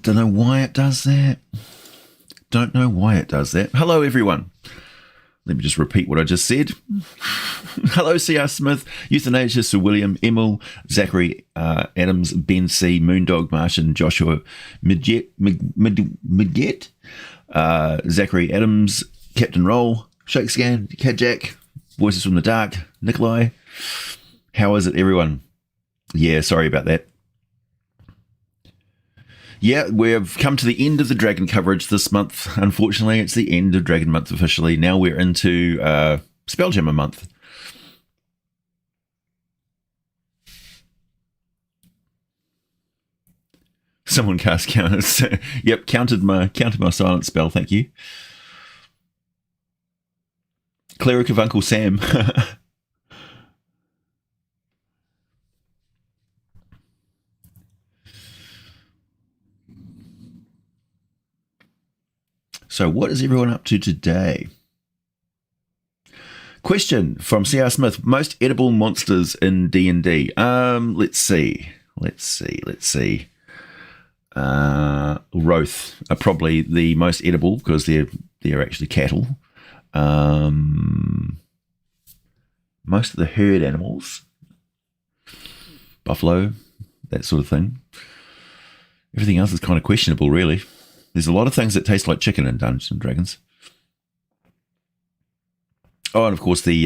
Don't know why it does that. Don't know why it does that. Hello, everyone. Let me just repeat what I just said. Hello, C.R. Smith, Euthanasia, Sir William, Emil, Zachary, Adams, Ben C, Moondog, Martian, Joshua, Midget, Zachary Adams, Captain Roll, Shakescan, Kajak, Voices from the Dark, Nikolai. How is it, everyone? Yeah, sorry about that. Yeah, we've come to the end of the Dragon coverage this month. Unfortunately, it's the end of Dragon month officially. Now we're into Spelljammer month. Someone cast counters. Yep, counted my silent spell. Thank you. Cleric of Uncle Sam. So what is everyone up to today? Question from C.R. Smith. Most edible monsters in D&D. Let's see. Wraith are probably the most edible because they're actually cattle. Most of the herd animals. Buffalo, that sort of thing. Everything else is kind of questionable, really. There's a lot of things that taste like chicken in Dungeons and Dragons. Oh, and of course the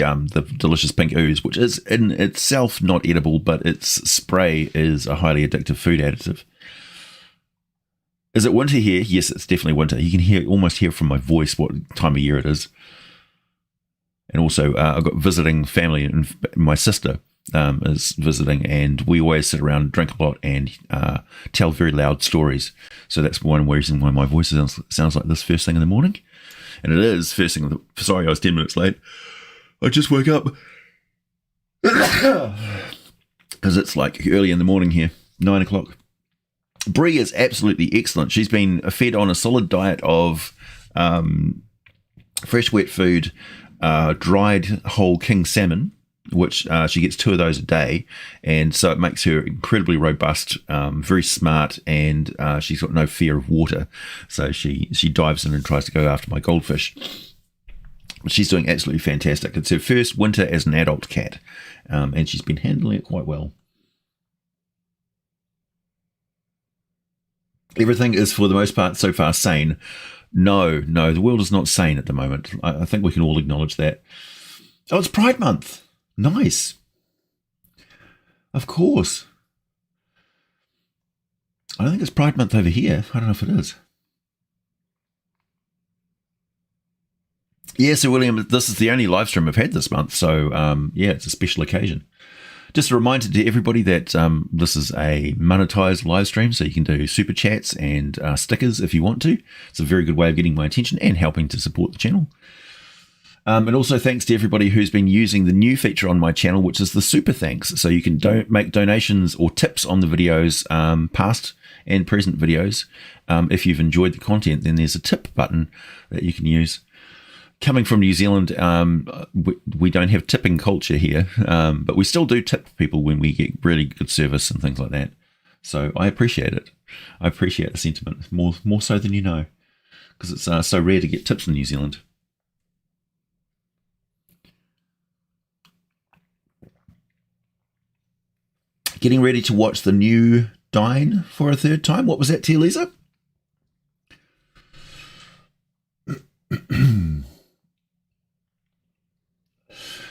delicious pink ooze, which is in itself not edible, but its spray is a highly addictive food additive. Is it winter here? Yes, it's definitely winter. You can almost hear from my voice what time of year it is. And also, I've got visiting family, and my sister is visiting, and we always sit around, drink a lot, and tell very loud stories. So that's one reason why my voice sounds like this first thing in the morning. And it is first thing. Sorry, I was 10 minutes late. I just woke up because it's like early in the morning here, 9 o'clock. Brie is absolutely excellent. She's been fed on a solid diet of fresh wet food, dried whole king salmon, which she gets 2 of those a day, and so it makes her incredibly robust, very smart, and she's got no fear of water. So she dives in and tries to go after my goldfish. She's doing absolutely fantastic. It's her first winter as an adult cat, and she's been handling it quite well. Everything is, for the most part, so far sane. No, the world is not sane at the moment. I think we can all acknowledge that. Oh, it's Pride Month. Nice. Of course. I don't think it's Pride Month over here. I don't know if it is. Yeah, Sir William, this is the only live stream I've had this month. So, yeah, it's a special occasion. Just a reminder to everybody that this is a monetized live stream, so you can do super chats and stickers if you want to. It's a very good way of getting my attention and helping to support the channel. And also thanks to everybody who's been using the new feature on my channel, which is the super thanks. So you can make donations or tips on the videos, past and present videos. If you've enjoyed the content, then there's a tip button that you can use. Coming from New Zealand, we don't have tipping culture here, but we still do tip people when we get really good service and things like that. So I appreciate it. I appreciate the sentiment more so than you know, because it's so rare to get tips in New Zealand. Getting ready to watch the new Dine for a third time. What was that, Tia Lisa?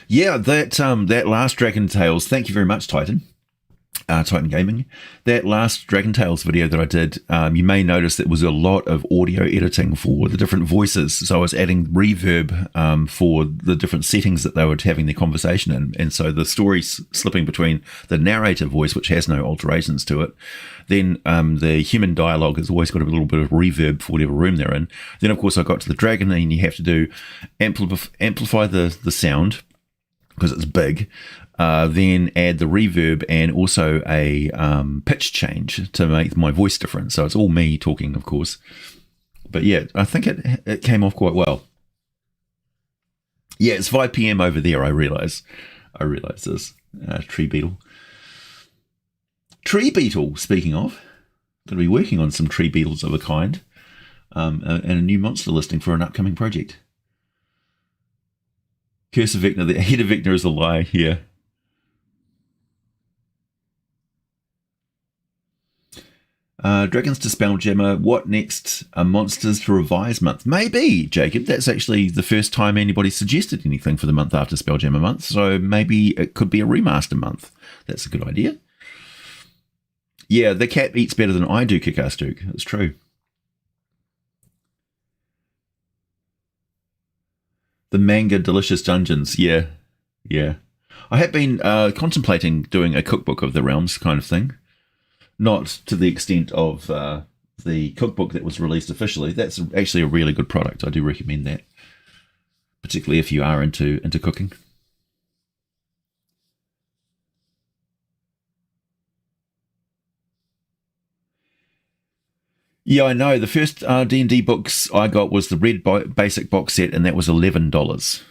Yeah, that last Dragon Tales, thank you very much, Titan Gaming. That last Dragon Tales video that I did, you may notice that was a lot of audio editing for the different voices. So I was adding reverb for the different settings that they were having their conversation in. And so the story's slipping between the narrator voice, which has no alterations to it. Then the human dialogue has always got a little bit of reverb for whatever room they're in. Then, of course, I got to the dragon, and you have to do amplify the sound, because it's big, then add the reverb and also a pitch change to make my voice different. So it's all me talking, of course. But yeah, I think it came off quite well. Yeah, it's 5 p.m. over there, I realise this. Tree beetle. Tree beetle, speaking of. Going to be working on some tree beetles of a kind, and a new monster listing for an upcoming project. Curse of Vecna, the head of Vecna is a lie, yeah. Dragons to Spelljammer, what next? Monsters to Revise month. Maybe, Jacob, that's actually the first time anybody suggested anything for the month after Spelljammer month, so maybe it could be a remaster month. That's a good idea. Yeah, the cat eats better than I do, Kick-Ass Duke. It's true. The manga Delicious Dungeons. Yeah. I have been contemplating doing a cookbook of the realms kind of thing. Not to the extent of the cookbook that was released officially. That's actually a really good product. I do recommend that, particularly if you are into cooking. Yeah, I know. The first D&D books I got was the Red Basic box set, and that was $11.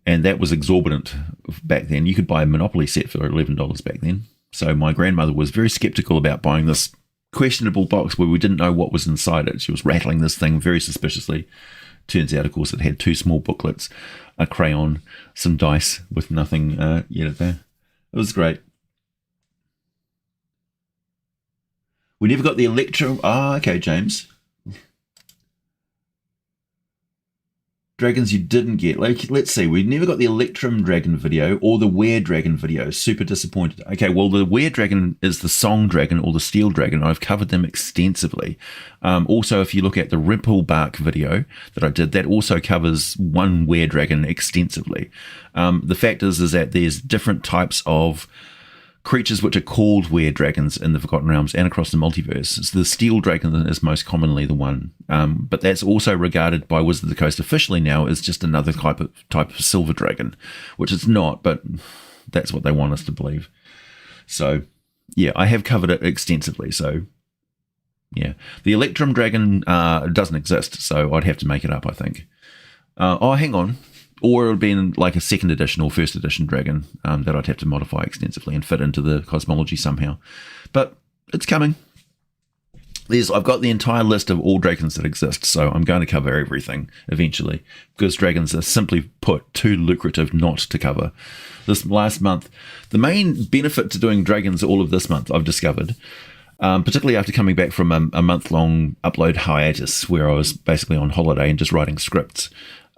And that was exorbitant back then. You could buy a Monopoly set for $11 back then. So my grandmother was very skeptical about buying this questionable box where we didn't know what was inside it. She was rattling this thing very suspiciously. Turns out, of course, it had 2 small booklets, a crayon, some dice with nothing yet there. It was great. We never got the Electro... okay, James. Dragons you didn't get. Like, let's see. We never got the Electrum Dragon video or the Were Dragon video. Super disappointed. Okay, well, the Were Dragon is the Song Dragon or the Steel Dragon. I've covered them extensively. Also, if you look at the Ripple Bark video that I did, that also covers one Were Dragon extensively. The fact is that there's different types of creatures which are called were dragons in the Forgotten Realms and across the multiverse. It's the Steel Dragon is most commonly the one, but that's also regarded by Wizards of the Coast officially now as just another type of silver dragon, which it's not, but that's what they want us to believe. So, yeah, I have covered it extensively. So, yeah, the Electrum Dragon doesn't exist, so I'd have to make it up, I think. Hang on. Or it would be in like a 2nd edition or 1st edition dragon that I'd have to modify extensively and fit into the cosmology somehow. But it's coming. I've got the entire list of all dragons that exist, so I'm going to cover everything eventually, because dragons are simply put too lucrative not to cover. This last month, the main benefit to doing dragons all of this month, I've discovered, particularly after coming back from a month-long upload hiatus where I was basically on holiday and just writing scripts,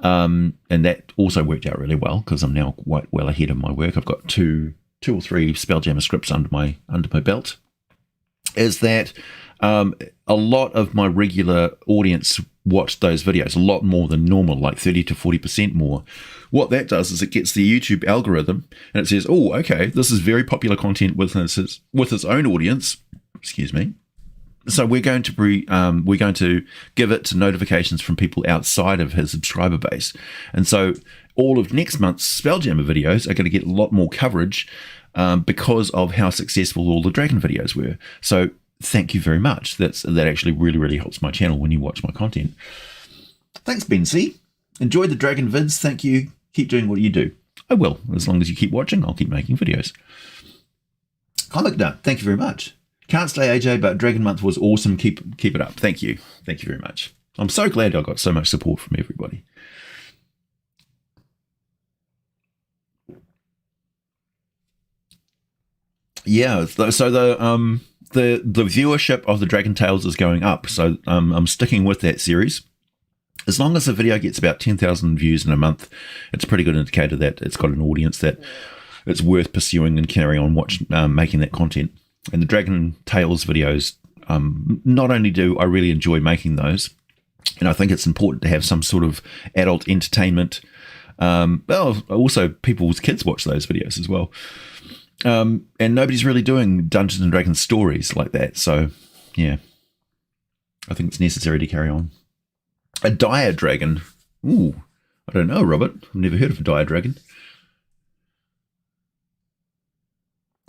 and that also worked out really well because I'm now quite well ahead of my work. I've got two or three Spelljammer scripts under my belt. Is that a lot of my regular audience watched those videos, a lot more than normal, like 30 to 40% more. What that does is it gets the YouTube algorithm and it says, oh, okay, this is very popular content with its own audience. Excuse me. So we're going to give it to notifications from people outside of his subscriber base. And so all of next month's Spelljammer videos are going to get a lot more coverage because of how successful all the Dragon videos were. So thank you very much. That actually really, really helps my channel when you watch my content. Thanks, Ben C. Enjoyed the Dragon vids. Thank you. Keep doing what you do. I will. As long as you keep watching, I'll keep making videos. Comic Nut, thank you very much. Can't stay, AJ, but Dragon Month was awesome. Keep it up. Thank you. Thank you very much. I'm so glad I got so much support from everybody. Yeah, so the viewership of the Dragon Tales is going up. So I'm sticking with that series. As long as the video gets about 10,000 views in a month, it's a pretty good indicator that it's got an audience that it's worth pursuing and carry on making that content. And the Dragon Tales videos, not only do I really enjoy making those, and I think it's important to have some sort of adult entertainment. Well, also people's kids watch those videos as well. And nobody's really doing Dungeons and Dragons stories like that. So, yeah, I think it's necessary to carry on. A dire dragon. Ooh, I don't know, Robert. I've never heard of a dire dragon.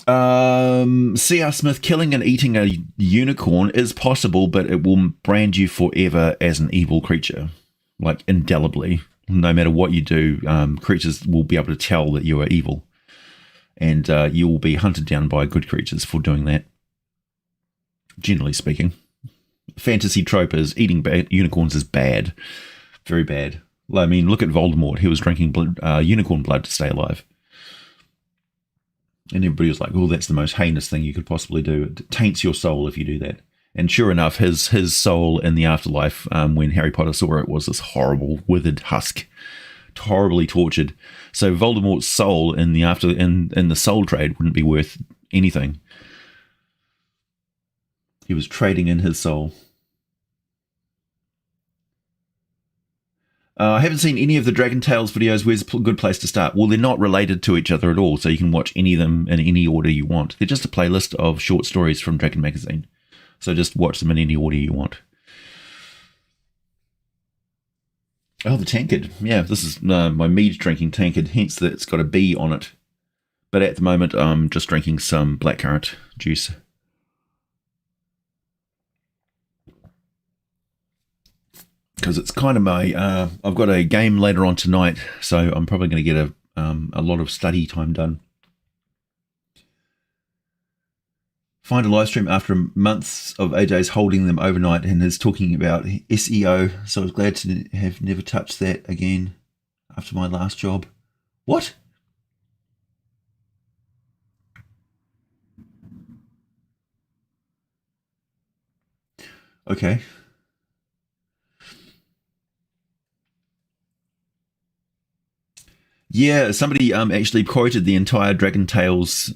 C.R. Smith, killing and eating a unicorn is possible, but it will brand you forever as an evil creature, like indelibly. No matter what you do, creatures will be able to tell that you are evil, and you will be hunted down by good creatures for doing that, generally speaking. fantasy trope is eating unicorns is bad. Very bad. I mean, look at Voldemort. He was drinking unicorn blood to stay alive. And everybody was like, oh, that's the most heinous thing you could possibly do. It taints your soul if you do that. And sure enough, his soul in the afterlife, when Harry Potter saw it, was this horrible, withered husk, horribly tortured. So Voldemort's soul in the soul trade wouldn't be worth anything. He was trading in his soul. I haven't seen any of the Dragon Tales videos. Where's a good place to start? Well, they're not related to each other at all, so you can watch any of them in any order you want. They're just a playlist of short stories from Dragon Magazine. So just watch them in any order you want. Oh, the tankard. Yeah, this is my mead drinking tankard, hence that it's got a B on it. But at the moment, I'm just drinking some blackcurrant juice. Because it's kind of my, I've got a game later on tonight, so I'm probably going to get a lot of study time done. Find a live stream after months of AJ's holding them overnight and is talking about SEO, so I was glad to have never touched that again after my last job. What? Okay. Yeah, somebody actually quoted the entire Dragon Tales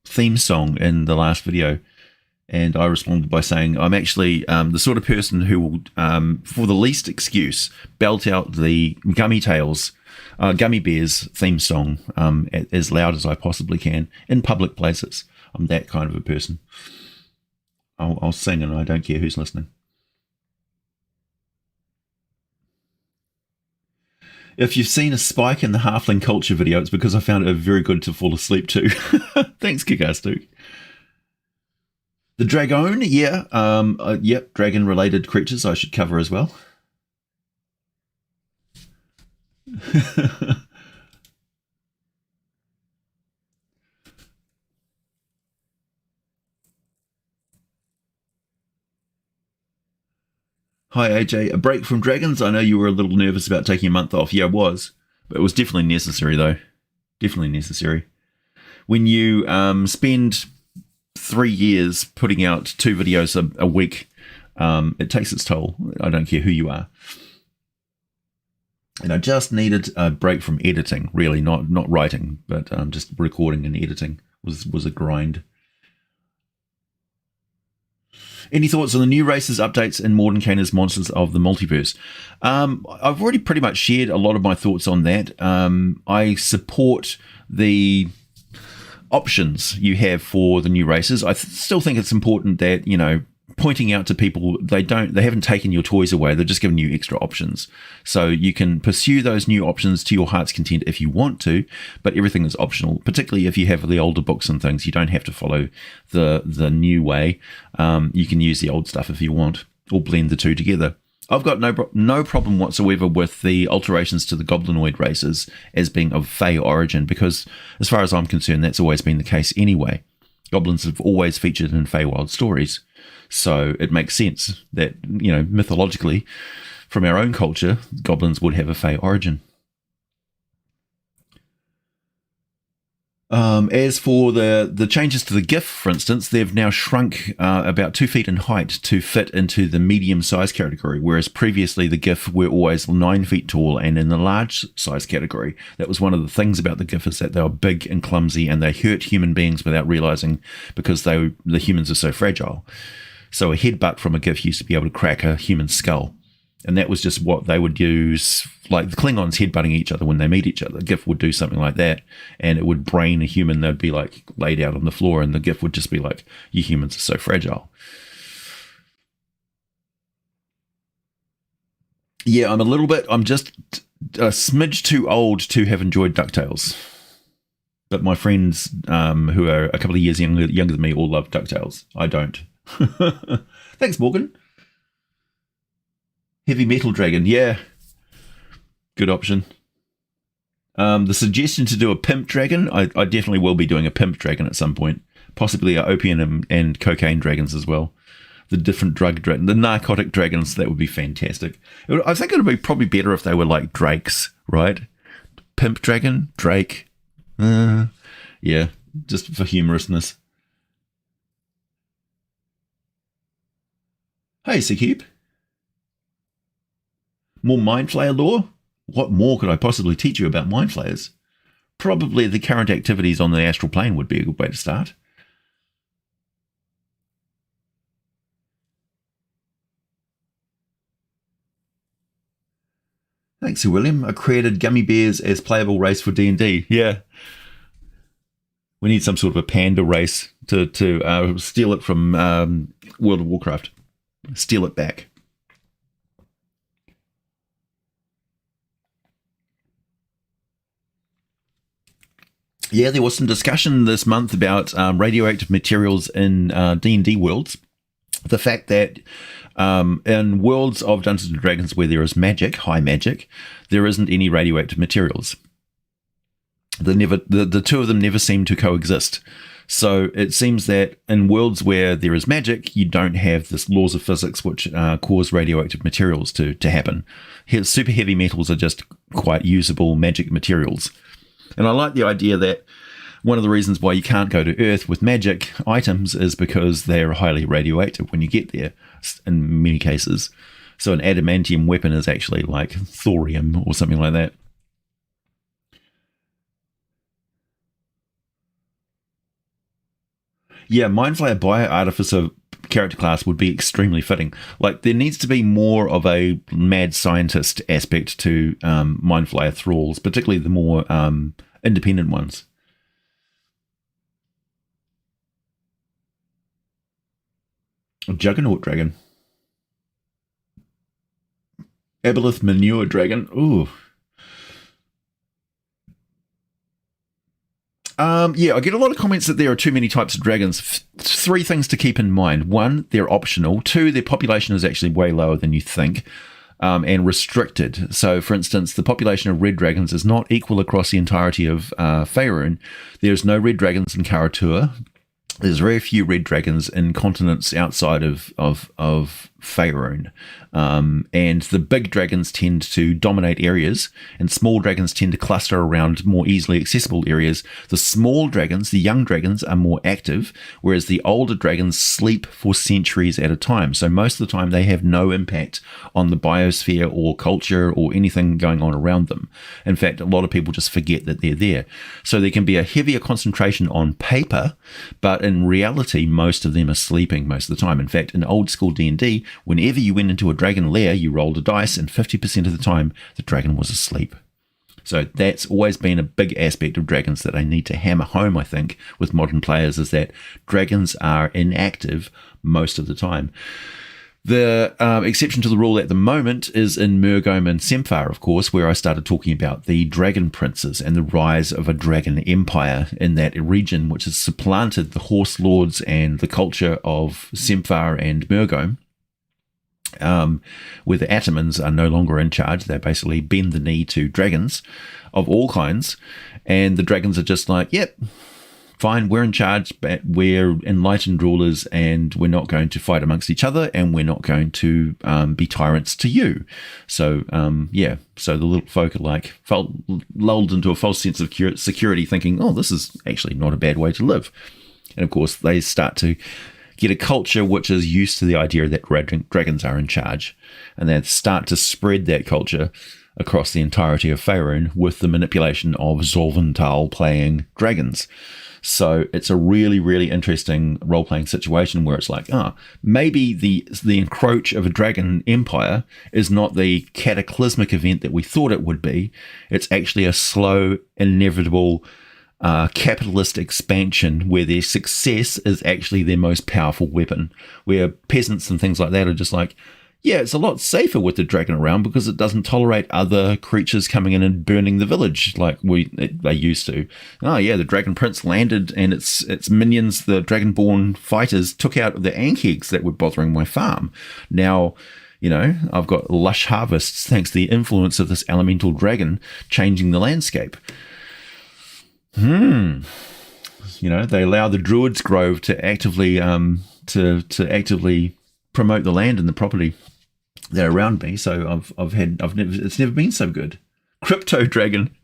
theme song in the last video, and I responded by saying I'm actually the sort of person who will, for the least excuse, belt out the Gummy Bears theme song as loud as I possibly can in public places. I'm that kind of a person. I'll sing and I don't care who's listening. If you've seen a spike in the halfling culture video, it's because I found it very good to fall asleep to. Thanks, Kikastu. The Dragon, yeah. Yep, dragon-related creatures I should cover as well. Hi, AJ. A break from dragons? I know you were a little nervous about taking a month off. Yeah, I was. But it was definitely necessary, though. Definitely necessary. When you spend 3 years putting out 2 videos a week, it takes its toll. I don't care who you are. And I just needed a break from editing, really. Not writing, but just recording and editing was a grind. Any thoughts on the new races, updates, and Mordenkainen's Monsters of the Multiverse? I've already pretty much shared a lot of my thoughts on that. I support the options you have for the new races. I still think it's important that, pointing out to people they haven't taken your toys away, they're just giving you extra options. So you can pursue those new options to your heart's content if you want to, but everything is optional, particularly if you have the older books and things. You don't have to follow the new way. You can use the old stuff if you want, or blend the two together. I've got no problem whatsoever with the alterations to the goblinoid races as being of Fey origin, because as far as I'm concerned, that's always been the case anyway. Goblins have always featured in Feywild stories. So it makes sense that, mythologically, from our own culture, goblins would have a Fey origin. As for the changes to the GIF, for instance, they've now shrunk about 2 feet in height to fit into the medium size category, whereas previously the GIF were always 9 feet tall and in the large size category. That was one of the things about the GIF, is that they were big and clumsy and they hurt human beings without realizing, because the humans are so fragile. So a headbutt from a GIF used to be able to crack a human skull. And that was just what they would use, like the Klingons headbutting each other when they meet each other. The GIF would do something like that, and it would brain a human. They'd be like laid out on the floor, and the GIF would just be like, you humans are so fragile. Yeah, I'm just a smidge too old to have enjoyed DuckTales. But my friends who are a couple of years younger than me all love DuckTales. I don't. Thanks, Morgan. Heavy Metal Dragon, yeah. Good option. The suggestion to do a pimp dragon, I definitely will be doing a pimp dragon at some point. Possibly a opium and cocaine dragons as well. the different the narcotic dragons. That would be fantastic. I think it would be probably better if they were like drakes, right? Pimp dragon, drake. Yeah, just for humorousness. Hey, Sekeep. More Mind Flayer lore? What more could I possibly teach you about Mind Flayers? Probably the current activities on the astral plane would be a good way to start. Thanks, Sir William. I created gummy bears as playable race for D&D. Yeah. We need some sort of a panda race to steal it from World of Warcraft. Steal it back. Yeah, there was some discussion this month about radioactive materials in D&D worlds. The fact that in worlds of Dungeons & Dragons where there is magic, high magic, there isn't any radioactive materials. The two of them never seem to coexist. So it seems that in worlds where there is magic, you don't have this laws of physics which cause radioactive materials to happen. Super heavy metals are just quite usable magic materials. And I like the idea that one of the reasons why you can't go to Earth with magic items is because they're highly radioactive when you get there, in many cases. So an adamantium weapon is actually like thorium or something like that. Yeah, Mind Flayer Bio-Artificer character class would be extremely fitting. Like, there needs to be more of a mad scientist aspect to Mind Flayer thralls, particularly the more independent ones. Juggernaut Dragon. Aboleth Manure Dragon. Ooh. Yeah, I get a lot of comments that there are too many types of dragons. Three things to keep in mind. One, they're optional. Two, their population is actually way lower than you think, and restricted. So, for instance, the population of red dragons is not equal across the entirety of Faerun. There's no red dragons in Karatua. There's very few red dragons in continents outside of Faerun. And the big dragons tend to dominate areas, and small dragons tend to cluster around more easily accessible areas. The small dragons, the young dragons, are more active, whereas the older dragons sleep for centuries at a time. So most of the time they have no impact on the biosphere or culture or anything going on around them. In fact, a lot of people just forget that they're there. So there can be a heavier concentration on paper, but in reality, most of them are sleeping most of the time. In fact, in old school D&D, whenever you went into a dragon lair, you rolled a dice, and 50% of the time, the dragon was asleep. So that's always been a big aspect of dragons that I need to hammer home, I think, with modern players, is that dragons are inactive most of the time. The exception to the rule at the moment is in Murgome and Semphar, of course, where I started talking about the dragon princes and the rise of a dragon empire in that region, which has supplanted the horse lords and the culture of Semphar and Murgome. Where the Atamans are no longer in charge. They basically bend the knee to dragons of all kinds, and the dragons are just like, yep, fine, we're in charge, but we're enlightened rulers, and we're not going to fight amongst each other, and we're not going to be tyrants to you. So so the little folk are like lulled into a false sense of security, thinking, oh, this is actually not a bad way to live. And of course they start to get a culture which is used to the idea that dragons are in charge, and they start to spread that culture across the entirety of Faerun with the manipulation of Zorvental playing dragons. So it's a really, really interesting role-playing situation where it's like, maybe the encroach of a dragon empire is not the cataclysmic event that we thought it would be. It's actually a slow, inevitable capitalist expansion where their success is actually their most powerful weapon, where peasants and things like that are just like, yeah, it's a lot safer with the dragon around because it doesn't tolerate other creatures coming in and burning the village like they used to. Oh yeah, the dragon prince landed and its minions, the dragonborn fighters, took out the ankhegs that were bothering my farm. Now, I've got lush harvests thanks to the influence of this elemental dragon changing the landscape. They allow the Druids Grove to actively promote the land and the property that are around me. So it's never been so good. Crypto dragon,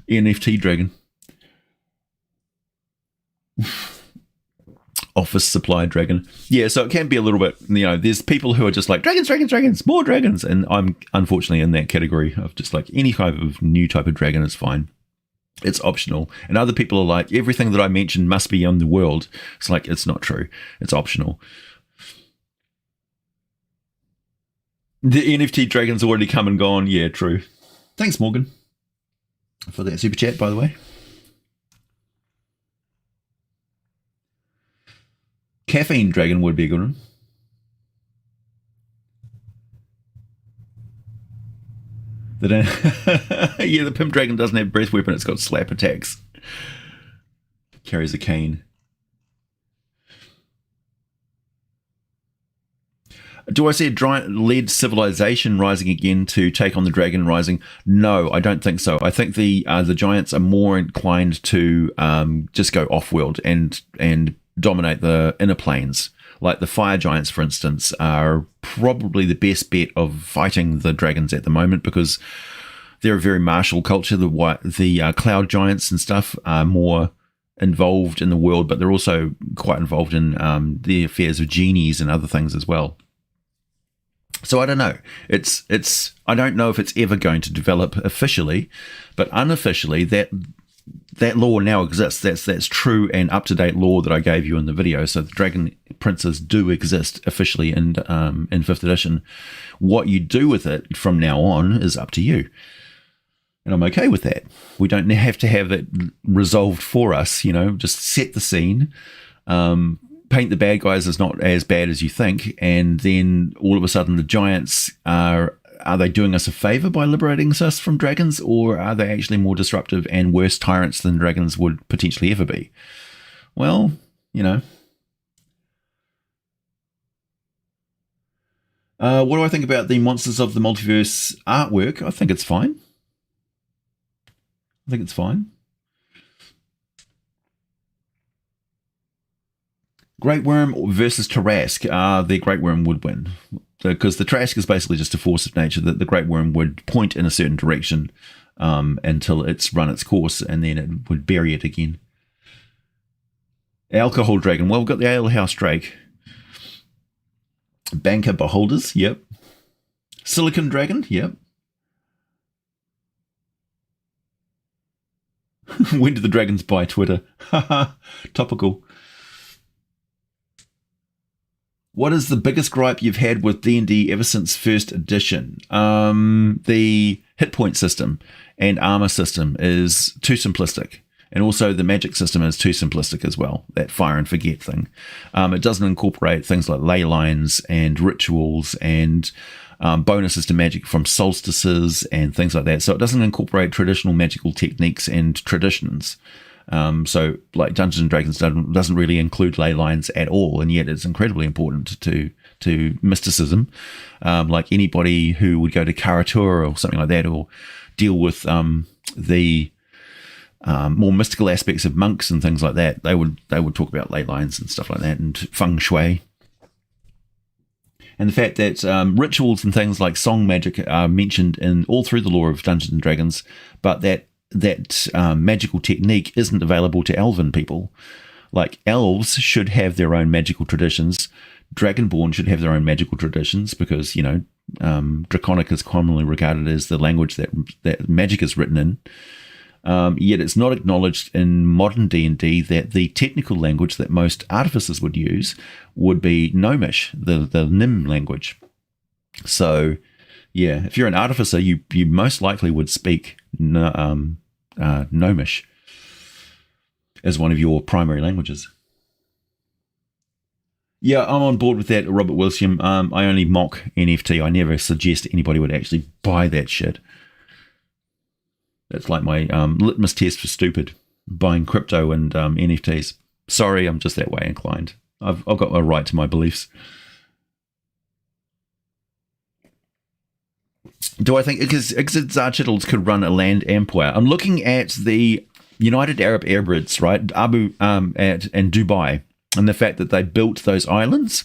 NFT dragon, office supply dragon. Yeah, so it can be a little bit, there's people who are just like dragons, more dragons. And I'm unfortunately in that category of just like any type of new type of dragon is fine. It's optional. And other people are like, everything that I mentioned must be on the world. It's like, it's not true. It's optional. The NFT dragon's already come and gone. Yeah, true. Thanks, Morgan, for that super chat, by the way. Caffeine dragon would be a good one. Yeah, the pimp dragon doesn't have breath weapon. It's got slap attacks. Carries a cane. Do I see a giant-led civilization rising again to take on the dragon rising? No, I don't think so. I think the giants are more inclined to just go off-world and dominate the inner planes. Like the fire giants, for instance, are probably the best bet of fighting the dragons at the moment because they're a very martial culture. The cloud giants and stuff are more involved in the world, but they're also quite involved in the affairs of genies and other things as well. So I don't know. I don't know if it's ever going to develop officially, but unofficially that law now exists. That's true and up-to-date law that I gave you in the video. So the dragon princes do exist officially in 5th edition. What you do with it from now on is up to you. And I'm okay with that. We don't have to have it resolved for us, just set the scene, paint the bad guys as not as bad as you think, and then all of a sudden the giants are they doing us a favor by liberating us from dragons, or are they actually more disruptive and worse tyrants than dragons would potentially ever be? Well, what do I think about the Monsters of the Multiverse artwork? I think it's fine. Great Worm versus Tarrasque. The Great Worm would win. Because the Tarrasque is basically just a force of nature that the Great Worm would point in a certain direction until it's run its course, and then it would bury it again. Alcohol Dragon. Well, we've got the Ale House Drake. Banker Beholders. Yep. Silicon Dragon. Yep. When do the dragons buy Twitter? Haha. Topical. What is the biggest gripe you've had with D&D ever since 1st edition? The hit point system and armor system is too simplistic. And also the magic system is too simplistic as well, that fire and forget thing. It doesn't incorporate things like ley lines and rituals and bonuses to magic from solstices and things like that. So it doesn't incorporate traditional magical techniques and traditions. So like Dungeons and Dragons doesn't really include ley lines at all, and yet it's incredibly important to mysticism. Like anybody who would go to Karatura or something like that, or deal with the more mystical aspects of monks and things like that, they would talk about ley lines and stuff like that, and feng shui. And the fact that rituals and things like song magic are mentioned in all through the lore of Dungeons and Dragons, but that magical technique isn't available to elven people. Like elves should have their own magical traditions. Dragonborn should have their own magical traditions because, Draconic is commonly regarded as the language that magic is written in. Yet it's not acknowledged in modern D&D that the technical language that most artificers would use would be Gnomish, the Nim language. So, yeah, if you're an artificer, you most likely would speak Gnomish as one of your primary languages. Yeah, I'm on board with that, Robert Wilson. I only mock NFT. I never suggest anybody would actually buy that shit. That's like my litmus test for stupid, buying crypto and NFTs. Sorry, I'm just that way inclined. I've got my right to my beliefs. Do I think because Zarchittles could run a land empire? I'm looking at the United Arab Emirates, right? Abu and Dubai, and the fact that they built those islands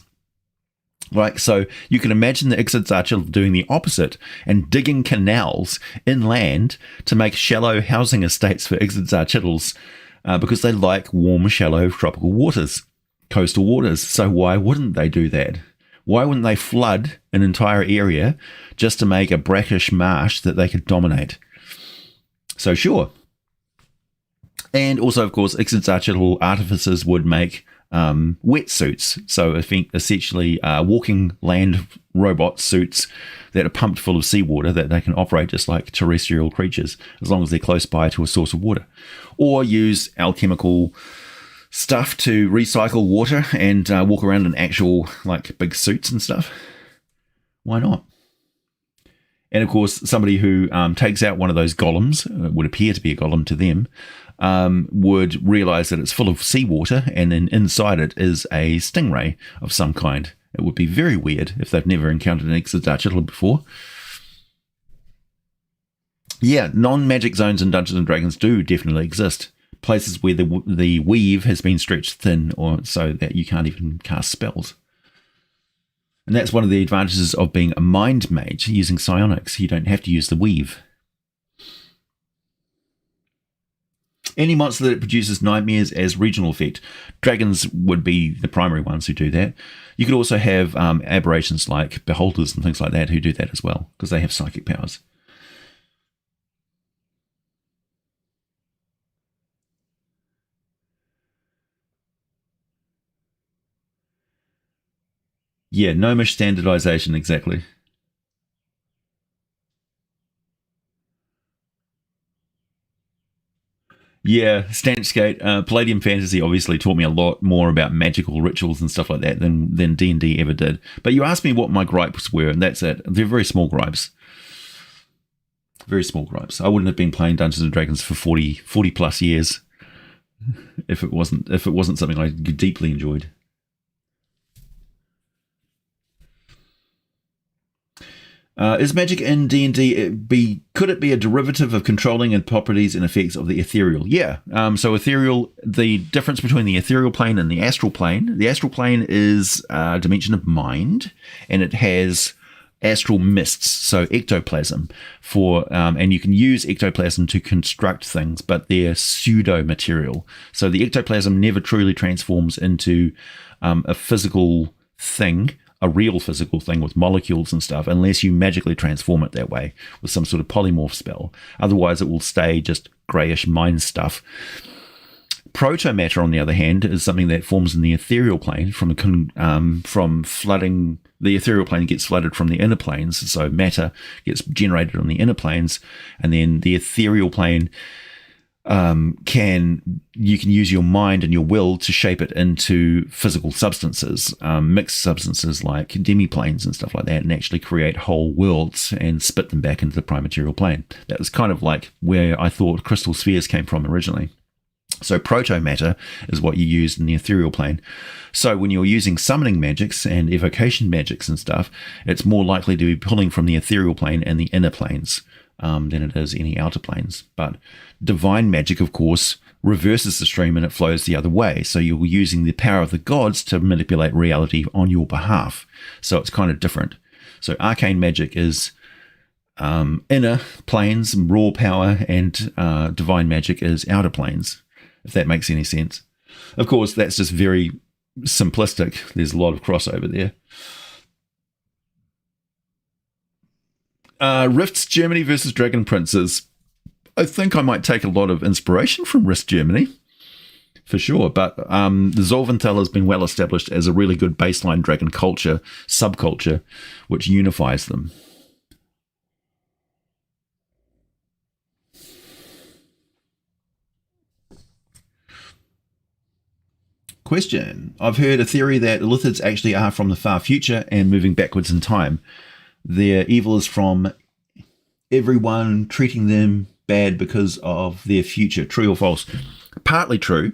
Right, so you can imagine the Ixodzachtl doing the opposite and digging canals inland to make shallow housing estates for Ixodzachtls because they like warm, shallow tropical waters, coastal waters. So why wouldn't they do that? Why wouldn't they flood an entire area just to make a brackish marsh that they could dominate? So sure. And also, of course, Ixodzachtl artificers would make wetsuits, so essentially walking land robot suits that are pumped full of seawater that they can operate just like terrestrial creatures as long as they're close by to a source of water, or use alchemical stuff to recycle water and walk around in actual like big suits and stuff. Why not? And of course, somebody who takes out one of those golems, would appear to be a golem to them, would realize that it's full of seawater and then inside it is a stingray of some kind. It would be very weird if they've never encountered an Ixodzachtl before. Yeah, non-magic zones in Dungeons & Dragons do definitely exist. Places where the weave has been stretched thin or so that you can't even cast spells. And that's one of the advantages of being a mind mage using psionics. You don't have to use the weave. Any monster that produces nightmares as regional effect. Dragons would be the primary ones who do that. You could also have aberrations like beholders and things like that who do that as well, because they have psychic powers. Yeah, gnomish standardization, exactly. Yeah, Stanchgate, Palladium Fantasy obviously taught me a lot more about magical rituals and stuff like that than D&D ever did. But you asked me what my gripes were, and that's it. They're very small gripes. Very small gripes. I wouldn't have been playing Dungeons and Dragons for 40 plus years if it wasn't something I deeply enjoyed. Is magic in D&D could it be a derivative of controlling the properties and effects of the ethereal? Yeah. So ethereal, the difference between the ethereal plane and the astral plane. The astral plane is a dimension of mind, and it has astral mists, so ectoplasm and you can use ectoplasm to construct things, but they're pseudo material. So the ectoplasm never truly transforms into a physical thing, a real physical thing with molecules and stuff, unless you magically transform it that way with some sort of polymorph spell. Otherwise, it will stay just greyish mind stuff. Protomatter, on the other hand, is something that forms in the ethereal plane from flooding. The ethereal plane gets flooded from the inner planes, so matter gets generated on the inner planes, and then the ethereal plane you can use your mind and your will to shape it into physical substances, mixed substances like demiplanes and stuff like that, and actually create whole worlds and spit them back into the prime material plane. That was kind of like where I thought crystal spheres came from originally. So protomatter is what you use in the ethereal plane. So when you're using summoning magics and evocation magics and stuff, it's more likely to be pulling from the ethereal plane and the inner planes than it is any outer planes. But divine magic, of course, reverses the stream and it flows the other way. So you're using the power of the gods to manipulate reality on your behalf. So it's kind of different. So arcane magic is inner planes, raw power, and divine magic is outer planes, if that makes any sense. Of course, that's just very simplistic. There's a lot of crossover there. Rifts Germany versus Dragon Princes. I think I might take a lot of inspiration from Rift Germany, for sure. But the Zolventhal has been well established as a really good baseline dragon culture, subculture, which unifies them. Question. I've heard a theory that Illithids actually are from the far future and moving backwards in time. Their evil is from everyone treating them bad because of their future. True or false? Partly true.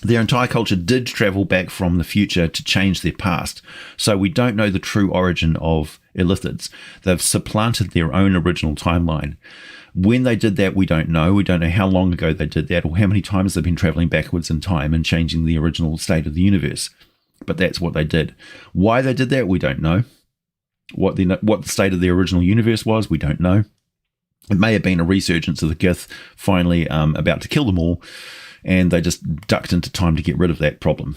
Their entire culture did travel back from the future to change their past. So we don't know the true origin of Illithids. They've supplanted their own original timeline. When they did that, we don't know. We don't know how long ago they did that or how many times they've been traveling backwards in time and changing the original state of the universe. But that's what they did. Why they did that, we don't know. What the state of the original universe was, we don't know. It may have been a resurgence of the Gith finally about to kill them all, and they just ducked into time to get rid of that problem.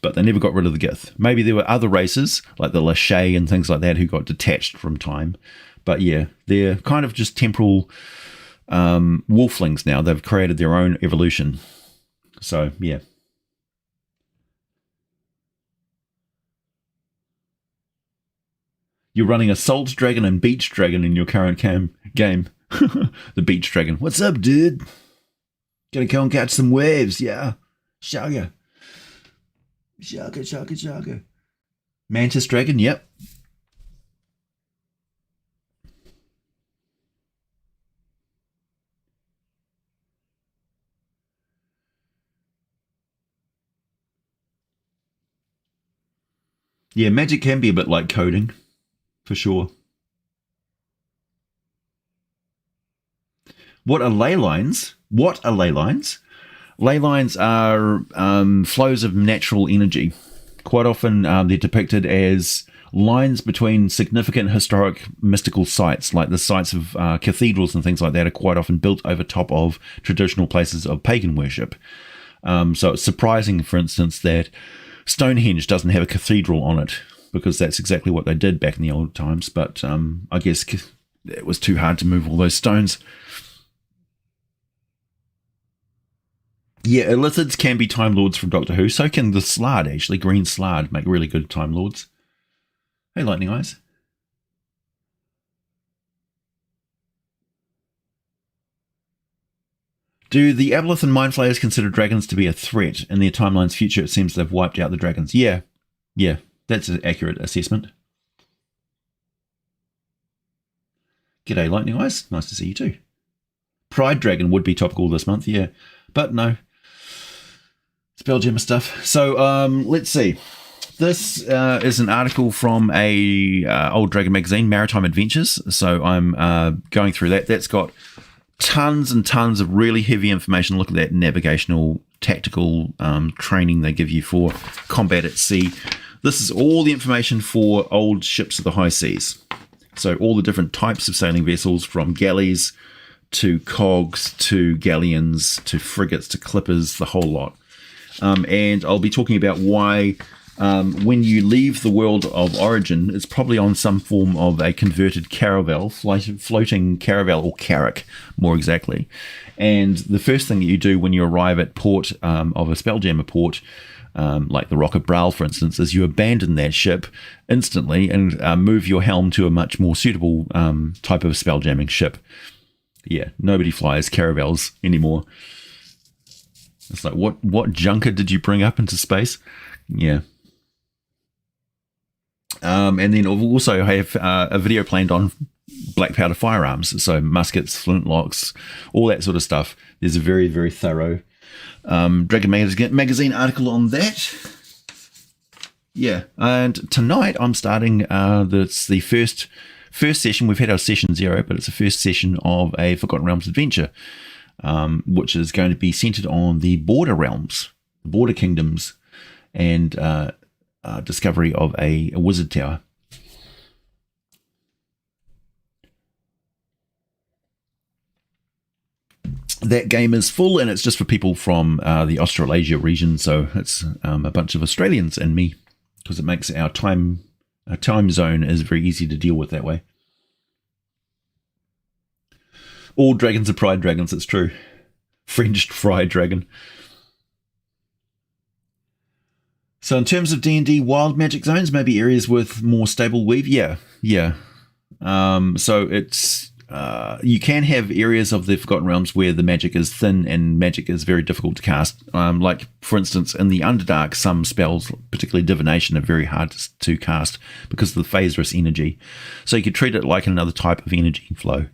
But they never got rid of the Gith. Maybe there were other races, like the Lachey and things like that, who got detached from time. But yeah, they're kind of just temporal wolflings now. They've created their own evolution. So, yeah. You're running Assault Dragon and Beach Dragon in your current game. The Beach Dragon. What's up, dude? Gonna go and catch some waves, yeah. Shaka. Shaka, shaka, shaka. Mantis Dragon, yep. Yeah, magic can be a bit like coding, for sure. What are ley lines? Ley lines are flows of natural energy. Quite often they're depicted as lines between significant historic mystical sites, like the sites of cathedrals and things like that are quite often built over top of traditional places of pagan worship. So it's surprising, for instance, that Stonehenge doesn't have a cathedral on it, because that's exactly what they did back in the old times. But I guess it was too hard to move all those stones. Yeah, Illithids can be Time Lords from Doctor Who. So can the Slard, actually. Green Slard make really good Time Lords. Hey, Lightning Eyes. Do the Aboleth and Mind Flayers consider dragons to be a threat? In their timeline's future, it seems they've wiped out the dragons. Yeah, that's an accurate assessment. G'day, Lightning Eyes. Nice to see you too. Pride Dragon would be topical this month, yeah. But no. Spelljammer stuff. So, let's see. This is an article from a old Dragon magazine, Maritime Adventures. So I'm going through that. That's got tons and tons of really heavy information. Look at that navigational, tactical training they give you for combat at sea. This is all the information for old ships of the high seas. So all the different types of sailing vessels, from galleys to cogs to galleons to frigates to clippers, the whole lot. And I'll be talking about why when you leave the world of origin, it's probably on some form of a converted caravel, floating caravel, or carrack, more exactly. And the first thing that you do when you arrive at port of a Spelljammer port, like the Rock of Brawl, for instance, is you abandon that ship instantly and move your helm to a much more suitable type of spelljamming ship. Yeah, nobody flies caravels anymore. It's like, what junker did you bring up into space? Yeah. And then also I have a video planned on black powder firearms, so muskets, flintlocks, all that sort of stuff. There's a very, very thorough Dragon magazine article on that. Yeah, and tonight I'm starting that's the first session. We've had our session 0, but it's the first session of a Forgotten Realms adventure, which is going to be centered on the border realms, the border kingdoms, and discovery of a wizard tower. That game is full, and it's just for people from the Australasia region, so it's a bunch of Australians and me, because it makes our time zone is very easy to deal with that way. All dragons are pride dragons, it's true. Fringed fried dragon. So in terms of D&D wild magic zones, maybe areas with more stable weave. Yeah. So it's you can have areas of the Forgotten Realms where the magic is thin and magic is very difficult to cast. Like, for instance, in the Underdark, some spells, particularly divination, are very hard to cast because of the Phasrus energy. So you could treat it like another type of energy flow.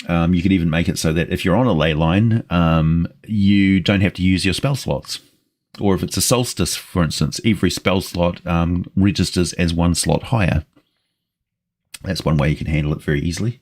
You could even make it so that if you're on a ley line, you don't have to use your spell slots. Or if it's a solstice, for instance, every spell slot registers as one slot higher. That's one way you can handle it very easily.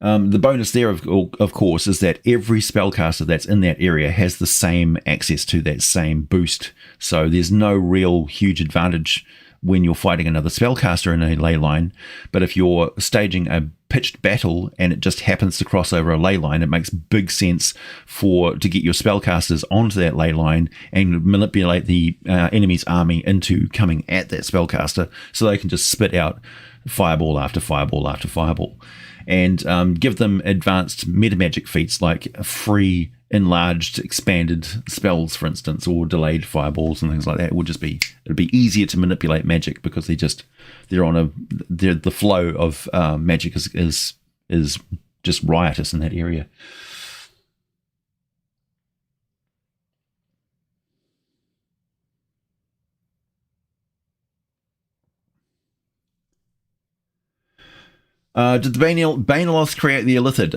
The bonus there, of course, is that every spellcaster that's in that area has the same access to that same boost. So there's no real huge advantage when you're fighting another spellcaster in a ley line. But if you're staging a pitched battle and it just happens to cross over a ley line, it makes big sense to get your spellcasters onto that ley line and manipulate the enemy's army into coming at that spellcaster so they can just spit out fireball after fireball after fireball. And give them advanced meta magic feats like free, enlarged, expanded spells, for instance, or delayed fireballs and things like that. It'd be easier to manipulate magic because the flow of magic is just riotous in that area. Did the Baneloth create the Illithid?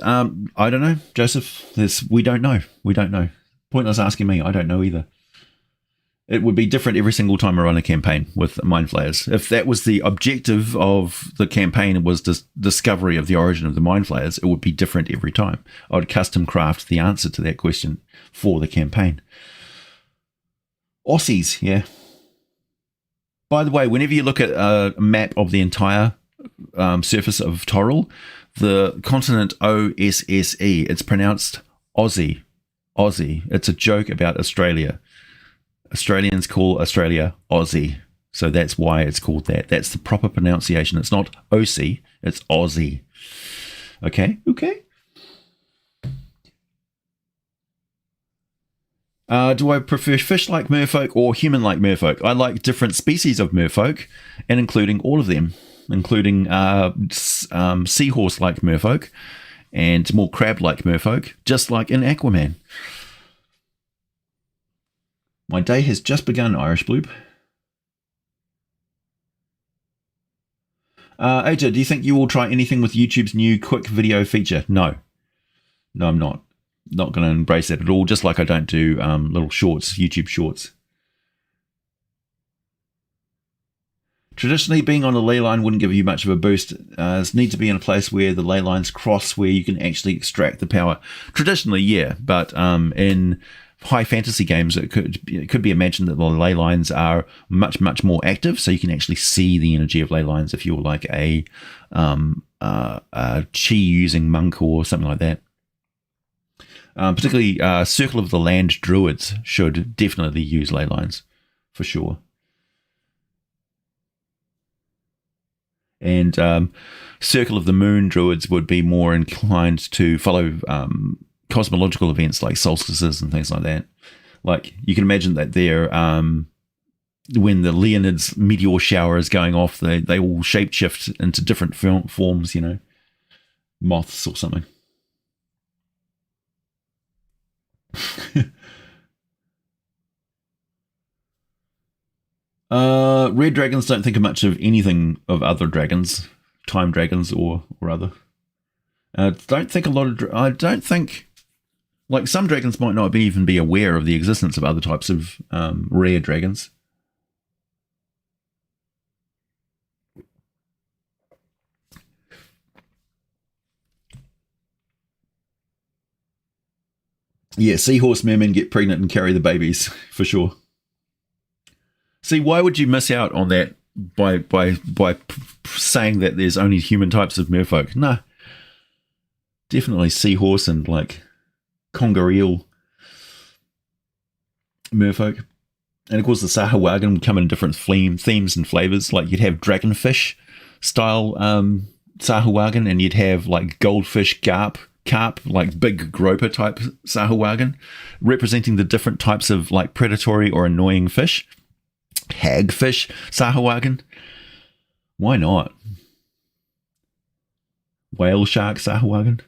I don't know, Joseph. We don't know. Pointless asking me. I don't know either. It would be different every single time I run a campaign with Mind Flayers. If that was the objective of the campaign, was discovery of the origin of the Mind Flayers, it would be different every time. I would custom craft the answer to that question for the campaign. Aussies, yeah. By the way, whenever you look at a map of the entire surface of Toril, the continent OSSE, it's pronounced Aussie. It's a joke about Australia. Australians call Australia Aussie, so that's why it's called that. That's the proper pronunciation. It's not OC, it's Aussie. Okay. Do I prefer fish-like merfolk or human-like merfolk? I like different species of merfolk, and including all of them, including seahorse-like merfolk and more crab-like merfolk, just like in Aquaman. My day has just begun, Irish Bloop. AJ, do you think you will try anything with YouTube's new quick video feature? No, I'm not. Not going to embrace that at all, just like I don't do little shorts, YouTube shorts. Traditionally, being on a ley line wouldn't give you much of a boost. Need to be in a place where the ley lines cross, where you can actually extract the power. Traditionally, yeah, but in high fantasy games, it could be imagined that the ley lines are much, much more active, so you can actually see the energy of ley lines if you're like a chi-using monk or something like that. Particularly Circle of the Land druids should definitely use ley lines, for sure. And Circle of the Moon druids would be more inclined to follow cosmological events like solstices and things like that. Like, you can imagine that they're when the Leonid's meteor shower is going off, they all shapeshift into different forms, you know, moths or something. Red dragons don't think much of anything of other dragons, time dragons or other. I don't think, like, some dragons might not even be aware of the existence of other types of rare dragons. Yeah, seahorse mermen get pregnant and carry the babies, for sure. See, why would you miss out on that by saying that there's only human types of merfolk? No. Definitely seahorse and, like, conger eel merfolk. And, of course, the Sahuagin would come in different themes and flavors. Like, you'd have dragonfish style Sahuagin, and you'd have, like, goldfish carp, like big groper type Sahuagin, representing the different types of, like, predatory or annoying fish. Hagfish Sahuagin. Why not? Whale shark Sahuagin.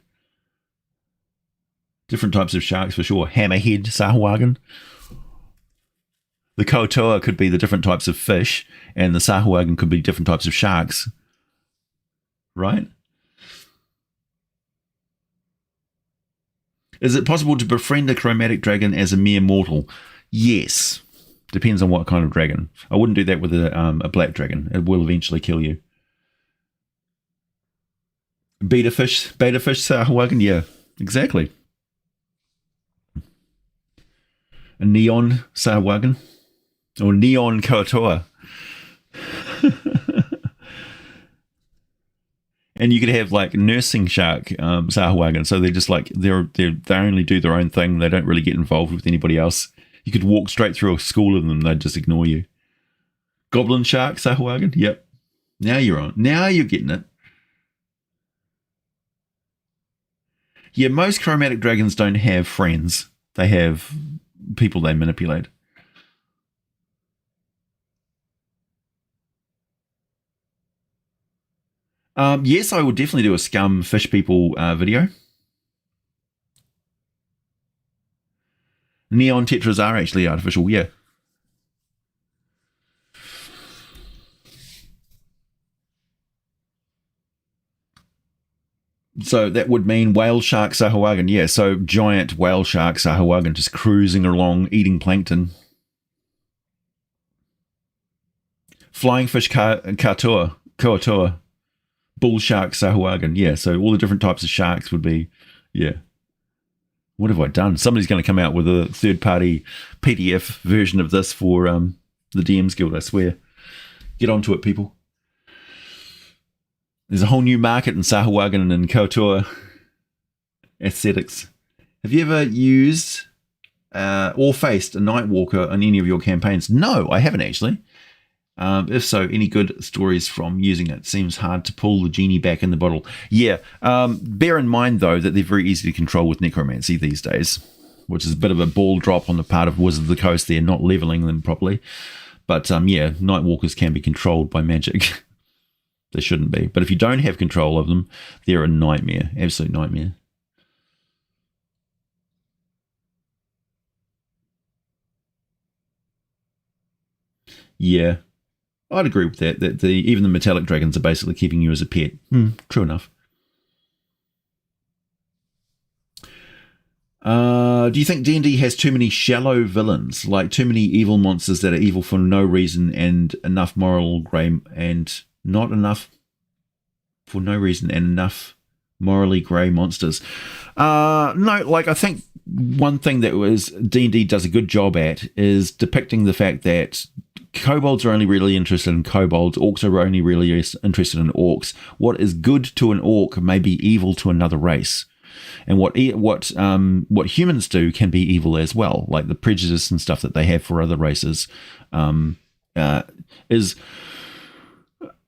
Different types of sharks for sure. Hammerhead Sahuagin. The Kotoa could be the different types of fish, and the Sahuagin could be different types of sharks. Right? Is it possible to befriend a chromatic dragon as a mere mortal? Yes. Depends on what kind of dragon. I wouldn't do that with a black dragon. It will eventually kill you. Beta fish Sahuagin, yeah, exactly. A neon Sahuagin or neon Katoa. And you could have like nursing shark Sahuagin, so they're just like they only do their own thing. They don't really get involved with anybody else. You could walk straight through a school of them; they'd just ignore you. Goblin shark Sahuagin, yep. Now you're on. Now you're getting it. Yeah, most chromatic dragons don't have friends. They have people they manipulate. Yes, I would definitely do a scum fish people video. Neon tetras are actually artificial, yeah. So that would mean whale shark Sahuagin, yeah. So giant whale shark Sahuagin just cruising along, eating plankton. Flying fish Koatoa. Bull shark Sahuagin, yeah. So all the different types of sharks would be, yeah. What have I done? Somebody's going to come out with a third-party PDF version of this for the DMs Guild, I swear. Get onto it, people. There's a whole new market in Sahuagin and Koatoa aesthetics. Have you ever used or faced a Nightwalker on any of your campaigns? No, I haven't actually. If so, any good stories from using it? Seems hard to pull the genie back in the bottle. Yeah. Bear in mind, though, that they're very easy to control with necromancy these days, which is a bit of a ball drop on the part of Wizards of the Coast. They're not leveling them properly. But, yeah, Nightwalkers can be controlled by magic. They shouldn't be. But if you don't have control of them, they're a nightmare. Absolute nightmare. Yeah. I'd agree with that. That even the metallic dragons are basically keeping you as a pet. True enough. Do you think D&D has too many shallow villains, like too many evil monsters that are evil for no reason, and enough moral grey, and not enough for no reason, and enough morally grey monsters? No, like I think one thing that was D&D does a good job at is depicting the fact that kobolds are only really interested in kobolds. Orcs are only really interested in orcs. What is good to an orc may be evil to another race, and what humans do can be evil as well. Like the prejudice and stuff that they have for other races is.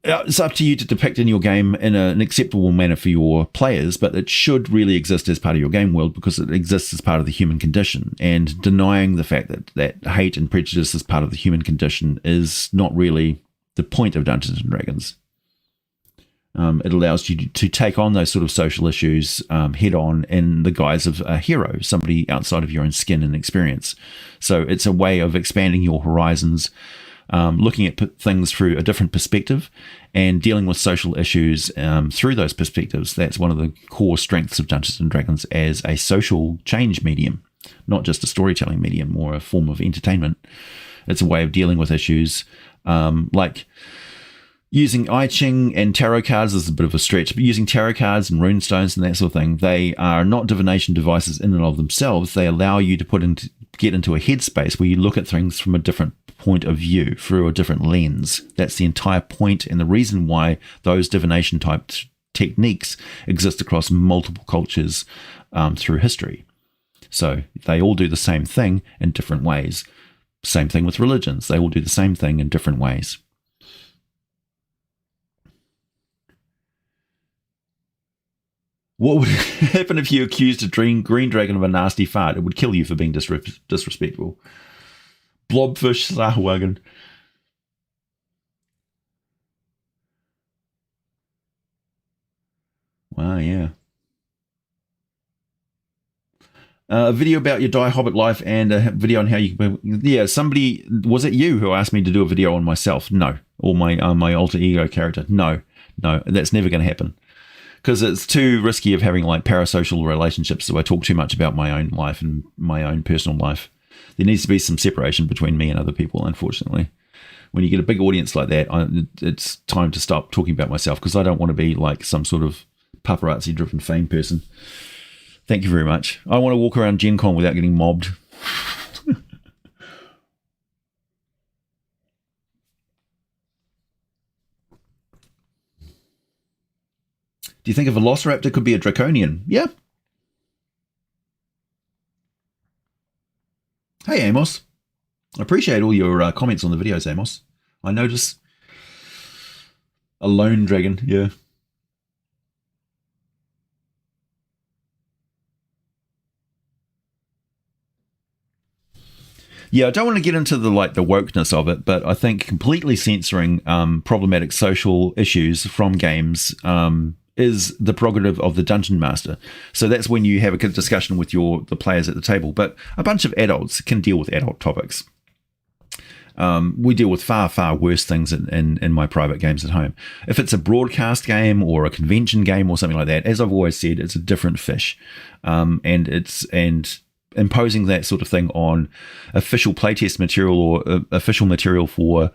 It's up to you to depict in your game in an acceptable manner for your players, but it should really exist as part of your game world because it exists as part of the human condition. And denying the fact that hate and prejudice is part of the human condition is not really the point of Dungeons and Dragons. It allows you to take on those sort of social issues head on in the guise of a hero, somebody outside of your own skin and experience. So it's a way of expanding your horizons, looking at things through a different perspective and dealing with social issues through those perspectives. That's one of the core strengths of Dungeons & Dragons as a social change medium, not just a storytelling medium or a form of entertainment. It's a way of dealing with issues like using I Ching and tarot cards is a bit of a stretch, but using tarot cards and runestones and that sort of thing, they are not divination devices in and of themselves. They allow you to get into a headspace where you look at things from a different point of view, through a different lens. That's the entire point and the reason why those divination type techniques exist across multiple cultures through history. So they all do the same thing in different ways. Same thing with religions. They all do the same thing in different ways. What would happen if you accused a green dragon of a nasty fart? It would kill you for being disrespectful. Blobfish Sahuagin. Wow, yeah. A video about your Die Hobbit life and a video on how you... Yeah, somebody... Was it you who asked me to do a video on myself? No. Or my alter ego character? No. That's never going to happen. Because it's too risky of having like parasocial relationships, so I talk too much about my own life and my own personal life. There needs to be some separation between me and other people, unfortunately. When you get a big audience like that, it's time to stop talking about myself because I don't want to be like some sort of paparazzi-driven fame person. Thank you very much. I want to walk around Gen Con without getting mobbed. Do you think a Velociraptor could be a Draconian? Yeah. Hey, Amos. I appreciate all your comments on the videos, Amos. I notice a lone dragon, yeah. Yeah, I don't want to get into the wokeness of it, but I think completely censoring problematic social issues from games is the prerogative of the dungeon master. So that's when you have a good discussion with the players at the table. But a bunch of adults can deal with adult topics. We deal with far, far worse things in my private games at home. If it's a broadcast game or a convention game or something like that, as I've always said, it's a different fish. And imposing that sort of thing on official playtest material or official material for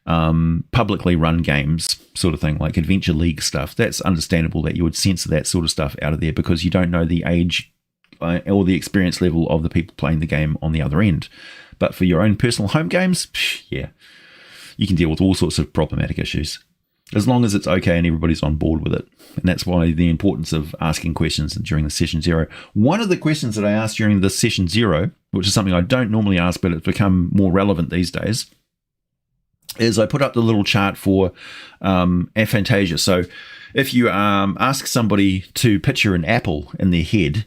publicly run games sort of thing, like Adventure League stuff, that's understandable that you would censor that sort of stuff out of there because you don't know the age or the experience level of the people playing the game on the other end. But for your own personal home games, yeah, you can deal with all sorts of problematic issues as long as it's okay and everybody's on board with it. And that's why the importance of asking questions during the session zero. One of the questions that I asked during the session zero, which is something I don't normally ask, but it's become more relevant these days, is I put up the little chart for aphantasia. So if you ask somebody to picture an apple in their head,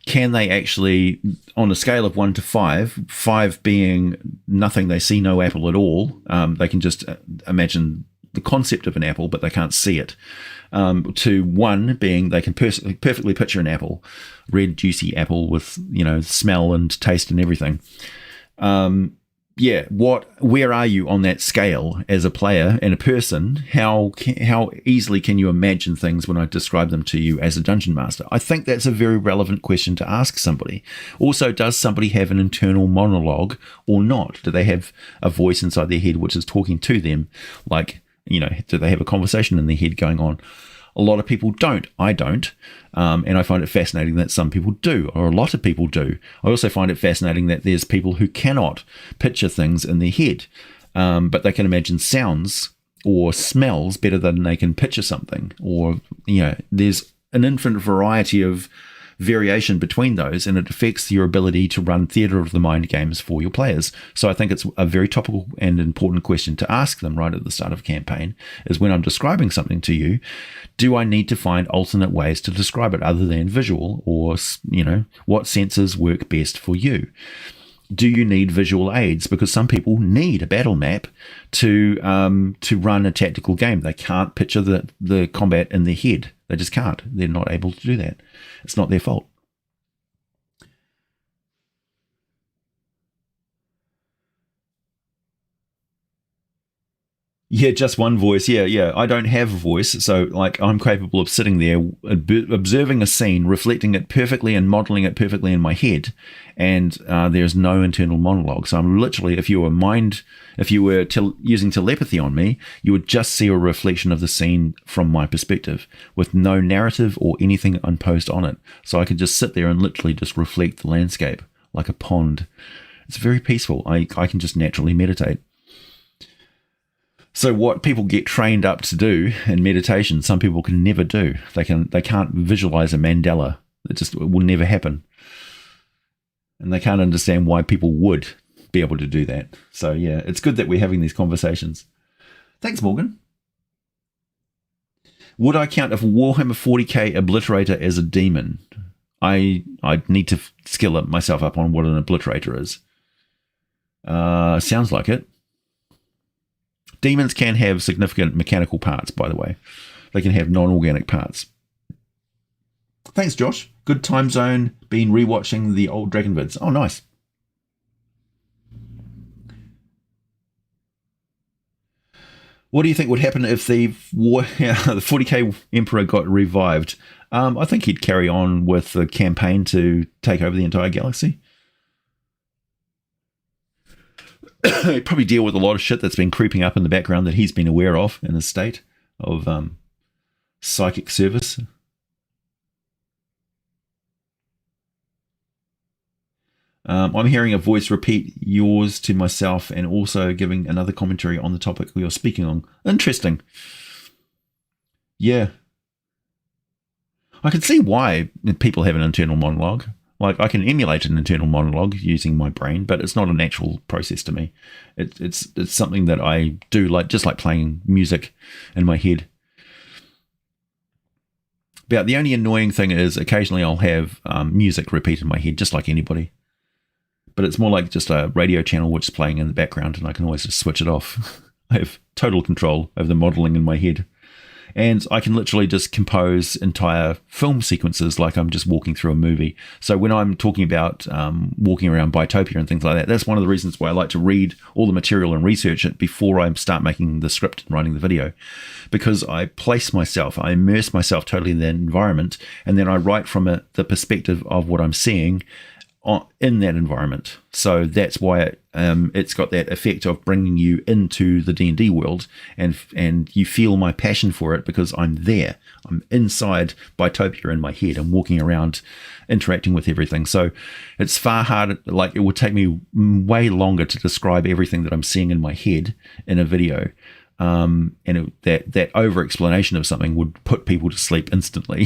can they actually, on a scale of 1 to 5, 5 being nothing, they see no apple at all, they can just imagine the concept of an apple, but they can't see it, to 1 being they can perfectly picture an apple, red, juicy apple with, smell and taste and everything. Where are you on that scale as a player and a person? How easily can you imagine things when I describe them to you as a dungeon master? I think that's a very relevant question to ask somebody. Also, does somebody have an internal monologue or not? Do they have a voice inside their head which is talking to them? Do they have a conversation in their head going on? A lot of people don't. I don't. And I find it fascinating that some people do, or a lot of people do. I also find it fascinating that there's people who cannot picture things in their head, but they can imagine sounds or smells better than they can picture something. Or, there's an infinite variety of variation between those, and it affects your ability to run theatre of the mind games for your players. So I think it's a very topical and important question to ask them right at the start of a campaign, is when I'm describing something to you, do I need to find alternate ways to describe it other than visual, or, what senses work best for you? Do you need visual aids? Because some people need a battle map to run a tactical game. They can't picture the combat in their head. They just can't. They're not able to do that. It's not their fault. Yeah, just one voice. Yeah. I don't have a voice, so I'm capable of sitting there, observing a scene, reflecting it perfectly and modeling it perfectly in my head, and there's no internal monologue. So I'm literally, if you were using telepathy on me, you would just see a reflection of the scene from my perspective, with no narrative or anything imposed on it. So I could just sit there and literally just reflect the landscape like a pond. It's very peaceful. I can just naturally meditate. So what people get trained up to do in meditation, some people can never do. They can't visualize a mandala. It will never happen. And they can't understand why people would be able to do that. So yeah, it's good that we're having these conversations. Thanks, Morgan. Would I count a Warhammer 40k obliterator as a demon? I'd need to skill myself up on what an obliterator is. Sounds like it. Demons can have significant mechanical parts, by the way. They can have non-organic parts. Thanks, Josh. Good time zone. Been rewatching the old Dragon vids. Oh, nice. What do you think would happen if the 40k Emperor got revived? I think he'd carry on with the campaign to take over the entire galaxy. He'd probably deal with a lot of shit that's been creeping up in the background that he's been aware of in his state of psychic service. I'm hearing a voice repeat yours to myself and also giving another commentary on the topic we are speaking on. Interesting. Yeah. I can see why people have an internal monologue. Like, I can emulate an internal monologue using my brain, but it's not a natural process to me. It's something that I do, like just like playing music in my head. But the only annoying thing is occasionally I'll have music repeat in my head, just like anybody. But it's more like just a radio channel which is playing in the background, and I can always just switch it off. I have total control over the modeling in my head. And I can literally just compose entire film sequences like I'm just walking through a movie. So when I'm talking about walking around Bitopia and things like that, that's one of the reasons why I like to read all the material and research it before I start making the script and writing the video. Because I place myself, I immerse myself totally in that environment, and then I write from the perspective of what I'm seeing in that environment. So that's why it's got that effect of bringing you into the D&D world, and you feel my passion for it because I'm there. I'm inside Bitopia in my head. I'm walking around interacting with everything. So it's far harder, like it would take me way longer to describe everything that I'm seeing in my head in a video. That over explanation of something would put people to sleep instantly.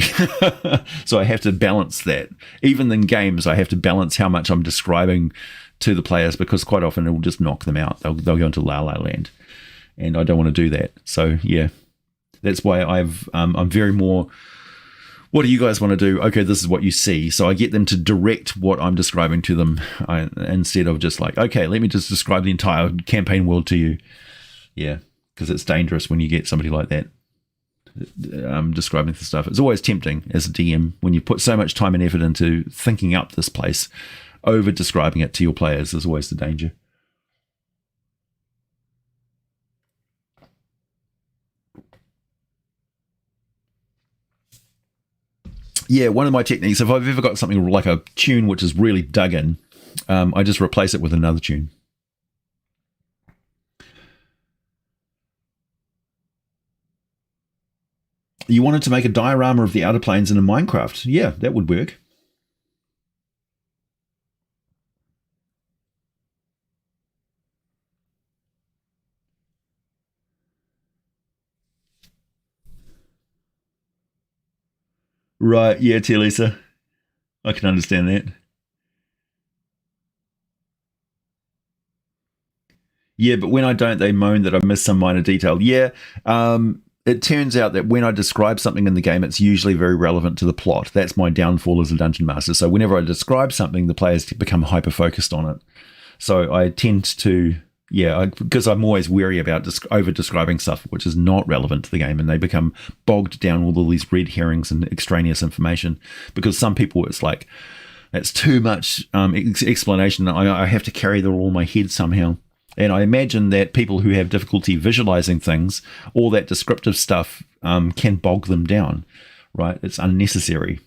So I have to balance that. Even in games, I have to balance how much I'm describing to the players, because quite often it will just knock them out. They'll go into la la land, and I don't want to do that. So yeah, that's why I'm very more, what do you guys want to do? Okay, this is what you see. So I get them to direct what I'm describing to them, instead of just like, okay, let me just describe the entire campaign world to you. Yeah. Because it's dangerous when you get somebody like that describing the stuff. It's always tempting as a DM when you put so much time and effort into thinking up this place. Over describing it to your players is always the danger. Yeah, one of my techniques, if I've ever got something like a tune which is really dug in, I just replace it with another tune. You wanted to make a diorama of the outer planes in a Minecraft. Yeah, that would work. Right, yeah, Tia Lisa. I can understand that. Yeah, but when I don't, they moan that I missed some minor detail. Yeah, it turns out that when I describe something in the game, it's usually very relevant to the plot. That's my downfall as a dungeon master. So whenever I describe something, the players become hyper-focused on it. So I tend to, because I'm always wary about over-describing stuff which is not relevant to the game, and they become bogged down with all these red herrings and extraneous information. Because some people, it's like, that's too much explanation. I have to carry that all in my head somehow. And I imagine that people who have difficulty visualizing things, all that descriptive stuff can bog them down, right? It's unnecessary.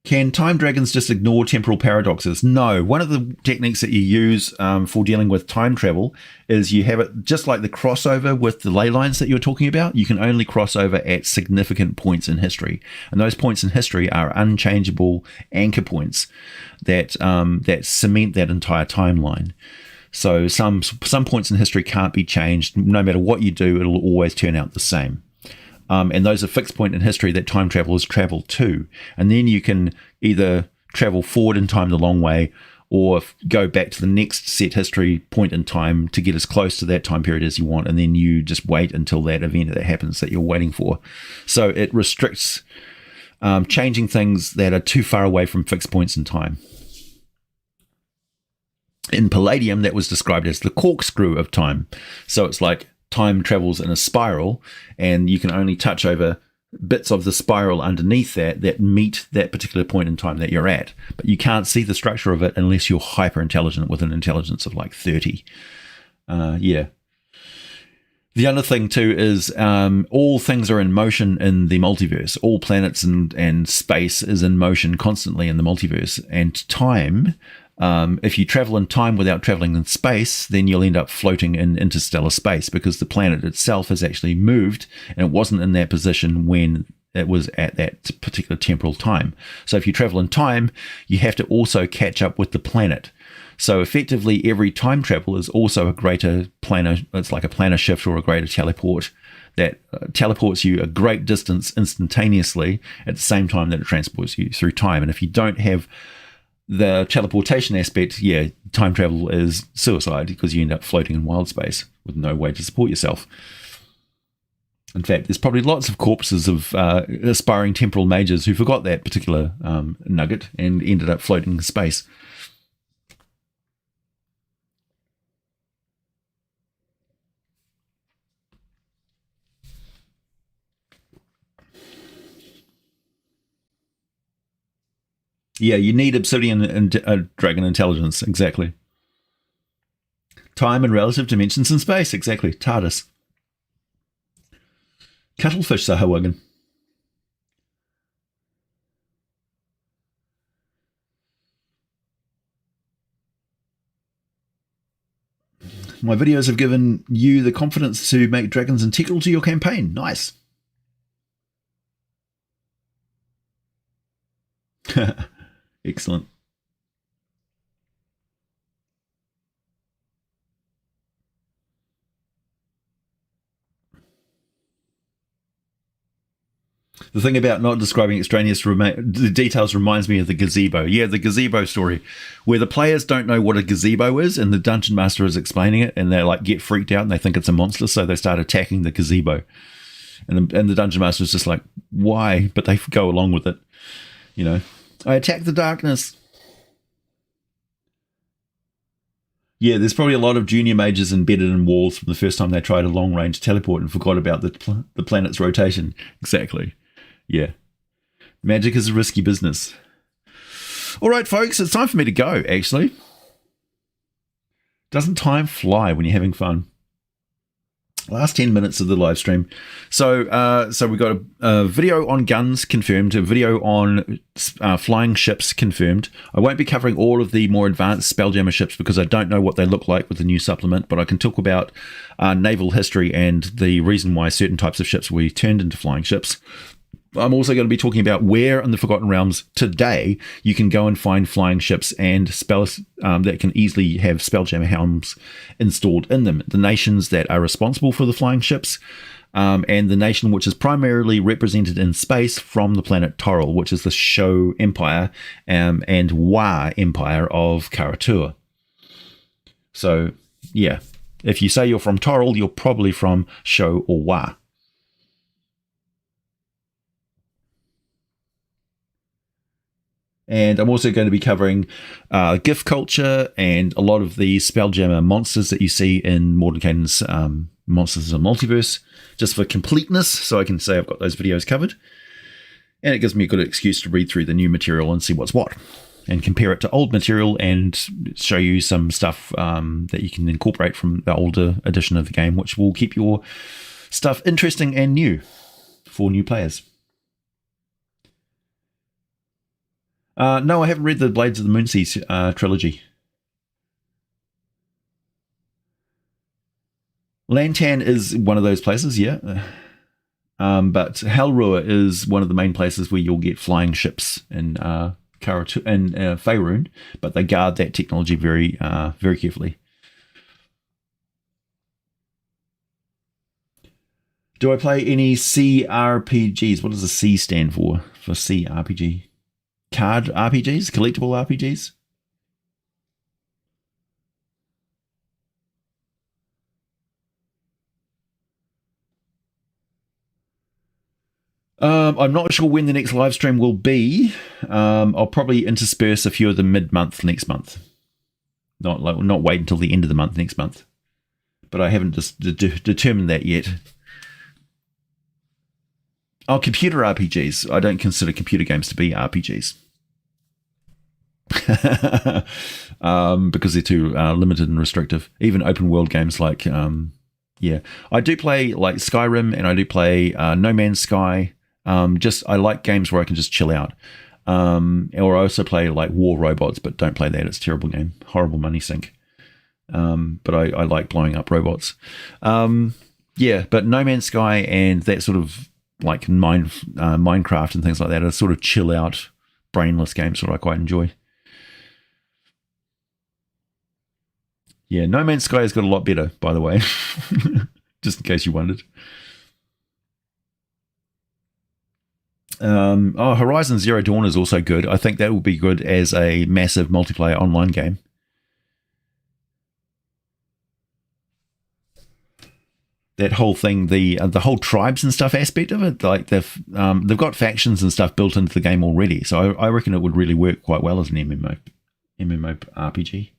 Can time dragons just ignore temporal paradoxes? No. One of the techniques that you use for dealing with time travel is you have it just like the crossover with the ley lines that you're talking about. You can only cross over at significant points in history. And those points in history are unchangeable anchor points that cement that entire timeline. So some points in history can't be changed. No matter what you do, it'll always turn out the same. And those are fixed point in history that time travelers travel to. And then you can either travel forward in time the long way, or go back to the next set history point in time to get as close to that time period as you want. And then you just wait until that event that happens that you're waiting for. So it restricts changing things that are too far away from fixed points in time. In Palladium, that was described as the corkscrew of time. So it's like time travels in a spiral, and you can only touch over bits of the spiral underneath that meet that particular point in time that you're at. But you can't see the structure of it unless you're hyper intelligent with an intelligence of like 30. The other thing too is all things are in motion in the multiverse. All planets and space is in motion constantly in the multiverse. And time, if you travel in time without traveling in space, then you'll end up floating in interstellar space, because the planet itself has actually moved, and it wasn't in that position when it was at that particular temporal time. So if you travel in time, you have to also catch up with the planet. So effectively, every time travel is also a greater planar. It's like a planar shift or a greater teleport that teleports you a great distance instantaneously at the same time that it transports you through time. And if you don't have the teleportation aspect, yeah, time travel is suicide because you end up floating in wild space with no way to support yourself. In fact, there's probably lots of corpses of aspiring temporal mages who forgot that particular nugget and ended up floating in space. Yeah, you need obsidian and dragon intelligence, exactly. Time and relative dimensions in space, exactly. TARDIS. Cuttlefish Sahawagan. My videos have given you the confidence to make dragons integral to your campaign. Nice. Excellent. The thing about not describing extraneous the details reminds me of the gazebo. Yeah, the gazebo story, where the players don't know what a gazebo is, and the dungeon master is explaining it, and they like get freaked out and they think it's a monster, so they start attacking the gazebo. And the dungeon master is just like, why? But they go along with it. You know, I attack the darkness. Yeah, there's probably a lot of junior mages embedded in walls from the first time they tried a long-range teleport and forgot about the planet's rotation. Exactly. Yeah. Magic is a risky business. All right, folks, it's time for me to go, actually. Doesn't time fly when you're having fun? Last 10 minutes of the live stream. So we got a video on guns confirmed, a video on flying ships confirmed. I won't be covering all of the more advanced Spelljammer ships because I don't know what they look like with the new supplement, but I can talk about naval history and the reason why certain types of ships will be turned into flying ships. I'm also going to be talking about where in the Forgotten Realms today you can go and find flying ships and spells that can easily have Spelljammer helms installed in them. The nations that are responsible for the flying ships, and the nation which is primarily represented in space from the planet Toril, which is the Sho Empire and Wa Empire of Karatur. So, yeah, if you say you're from Toril, you're probably from Sho or Wa. And I'm also going to be covering gift culture and a lot of the Spelljammer monsters that you see in Mordenkainen's Monsters of Multiverse, just for completeness, so I can say I've got those videos covered. And it gives me a good excuse to read through the new material and see what's what, and compare it to old material and show you some stuff that you can incorporate from the older edition of the game, which will keep your stuff interesting and new for new players. No, I haven't read the Blades of the Moonseas trilogy. Lantan is one of those places, yeah. But Helrua is one of the main places where you'll get flying ships in Karatur and Faerun, but they guard that technology very, very carefully. Do I play any CRPGs? What does the C stand for CRPG? Card RPGs, collectible RPGs. I'm not sure when the next live stream will be. I'll probably intersperse a few of them mid-month next month. Not wait until the end of the month next month. But I haven't determined that yet. Oh, computer RPGs. I don't consider computer games to be RPGs. Because they're too limited and restrictive. Even open world games like I do play like Skyrim, and I do play No Man's Sky. I like games where I can just chill out. Or I also play like War Robots, but don't play that. It's a terrible game, horrible money sink. But I like blowing up robots. But No Man's Sky and that sort of like Minecraft and things like that are sort of chill out, brainless games that I quite enjoy. Yeah, No Man's Sky has got a lot better, by the way, just in case you wondered. Horizon Zero Dawn is also good. I think that will be good as a massive multiplayer online game. That whole thing, the whole tribes and stuff aspect of it, like they've got factions and stuff built into the game already. So I reckon it would really work quite well as an MMORPG.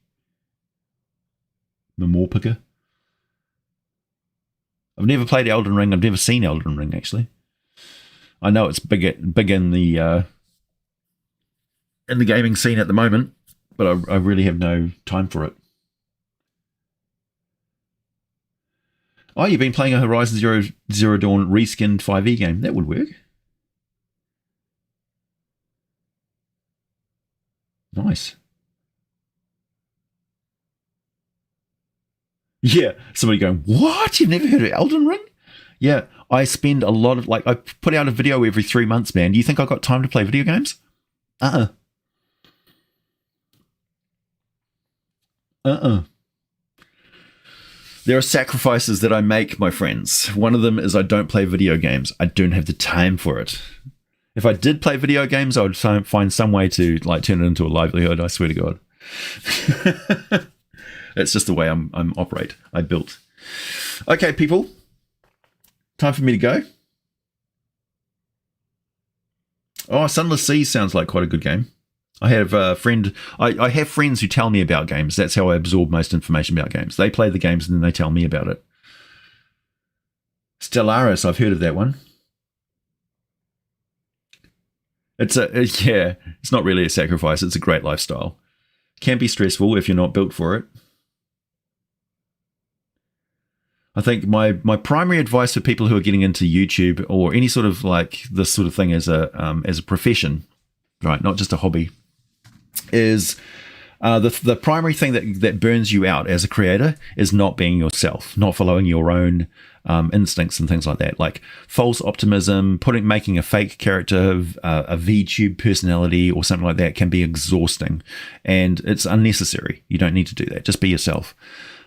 Memorpica. I've never played Elden Ring. I've never seen Elden Ring, actually. I know it's big in the gaming scene at the moment, but I really have no time for it. Oh, you've been playing a Horizon Zero Dawn reskinned 5e game. That would work. Nice. Yeah, somebody going, what? You've never heard of Elden Ring? Yeah, I spend a lot of, I put out a video every 3 months, man. Do you think I've got time to play video games? There are sacrifices that I make, my friends. One of them is I don't play video games. I don't have the time for it. If I did play video games, I would find some way to turn it into a livelihood, I swear to God. That's just the way I operate. I built. Okay, people. Time for me to go. Oh, Sunless Seas sounds like quite a good game. I have a friend. I have friends who tell me about games. That's how I absorb most information about games. They play the games and then they tell me about it. Stellaris, I've heard of that one. It's not really a sacrifice. It's a great lifestyle. Can be stressful if you're not built for it. I think my primary advice for people who are getting into YouTube or any sort of this sort of thing as a profession, right, not just a hobby, is the primary thing that burns you out as a creator is not being yourself, not following your own instincts and things like that, like false optimism, making a fake character, a VTube personality or something like that can be exhausting, and it's unnecessary. You don't need to do that. Just be yourself.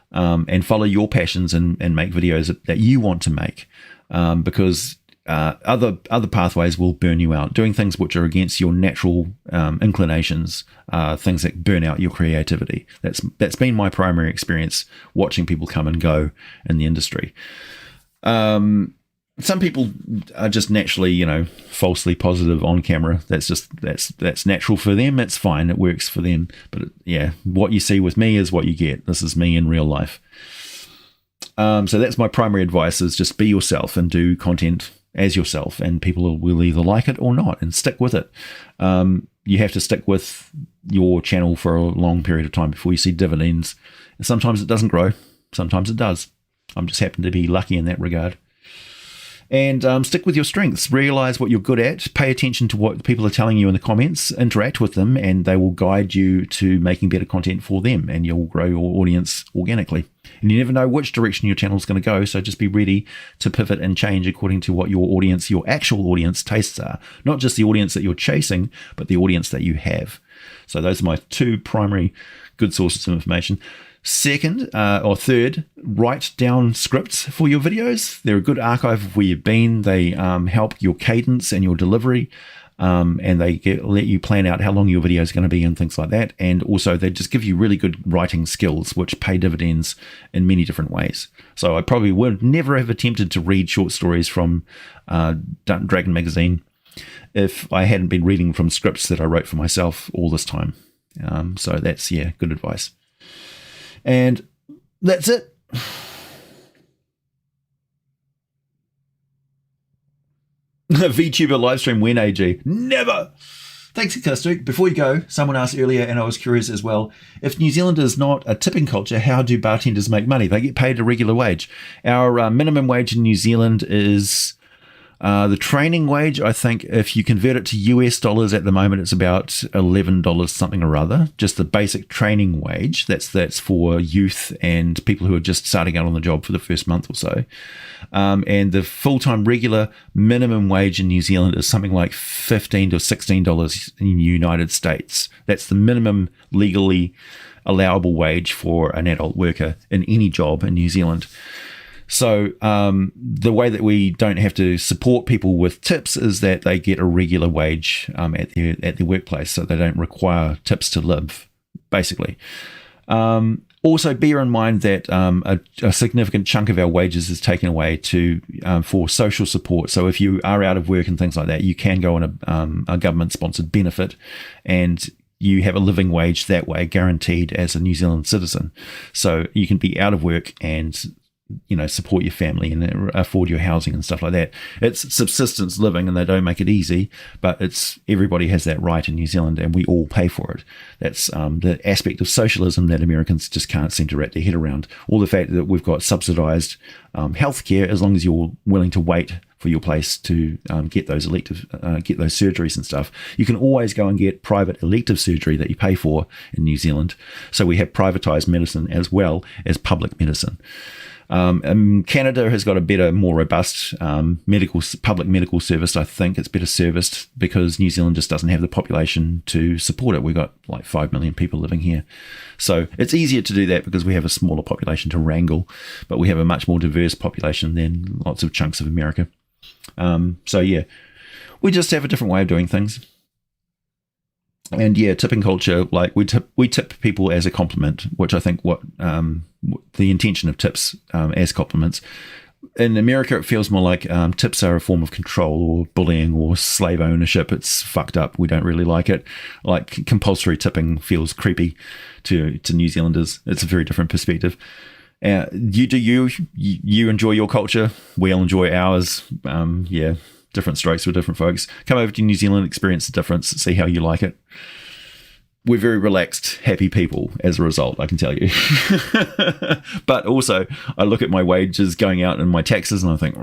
And follow your passions and make videos that you want to make, because other pathways will burn you out. Doing things which are against your natural inclinations, things that burn out your creativity. That's been my primary experience watching people come and go in the industry. Some people are just naturally, falsely positive on camera. That's natural for them. It's fine. It works for them. But yeah, what you see with me is what you get. This is me in real life. So that's my primary advice: is just be yourself and do content as yourself, and people will either like it or not, and stick with it. You have to stick with your channel for a long period of time before you see dividends. And sometimes it doesn't grow. Sometimes it does. I'm just happen to be lucky in that regard. And stick with your strengths. Realize what you're good at. Pay attention to what people are telling you in the comments. Interact with them, and they will guide you to making better content for them, and you'll grow your audience organically. And you never know which direction your channel is going to go, so just be ready to pivot and change according to what your actual audience tastes are. Not just the audience that you're chasing, but the audience that you have. So those are my two primary good sources of information. Second or third, write down scripts for your videos. They're a good archive of where you've been. They help your cadence and your delivery, and they let you plan out how long your video is going to be and things like that. And also they just give you really good writing skills, which pay dividends in many different ways. So I probably would never have attempted to read short stories from Dragon Magazine if I hadn't been reading from scripts that I wrote for myself all this time. So that's, good advice. And that's it. VTuber livestream when, AG? Never! Thanks, Kistu. Before you go, someone asked earlier, and I was curious as well, if New Zealand is not a tipping culture, how do bartenders make money? They get paid a regular wage. Our minimum wage in New Zealand is The training wage, I think, if you convert it to US dollars at the moment, it's about $11 something or other. Just the basic training wage. That's for youth and people who are just starting out on the job for the first month or so. And the full-time regular minimum wage in New Zealand is something like $15 to $16 in the United States. That's the minimum legally allowable wage for an adult worker in any job in New Zealand. So the way that we don't have to support people with tips is that they get a regular wage at their workplace, so they don't require tips to live, basically. Also, bear in mind that a significant chunk of our wages is taken away for social support. So if you are out of work and things like that, you can go on a government-sponsored benefit, and you have a living wage that way, guaranteed as a New Zealand citizen. So you can be out of work and support your family and afford your housing and stuff like that. It's subsistence living, and they don't make it easy, but everybody has that right in New Zealand, and we all pay for it. That's the aspect of socialism that Americans just can't seem to wrap their head around. Or the fact that we've got subsidized healthcare, as long as you're willing to wait for your place to get those surgeries and stuff. You can always go and get private elective surgery that you pay for in New Zealand. So we have privatized medicine as well as public medicine. Canada has got a better, more robust public medical service. I think it's better serviced because New Zealand just doesn't have the population to support it. We've got like 5 million people living here. So it's easier to do that because we have a smaller population to wrangle, but we have a much more diverse population than lots of chunks of America. So yeah, we just have a different way of doing things. And yeah, tipping culture, like we tip people as a compliment, which I think the intention of tips as compliments. In America, it feels more like tips are a form of control or bullying or slave ownership. It's fucked up. We don't really like it. Like compulsory tipping feels creepy to New Zealanders. It's a very different perspective. You enjoy your culture. We'll enjoy ours. Yeah. Different strokes for different folks. Come over to New Zealand, experience the difference, see how you like it. We're very relaxed, happy people as a result, I can tell you. But also, I look at my wages going out and my taxes, and I think,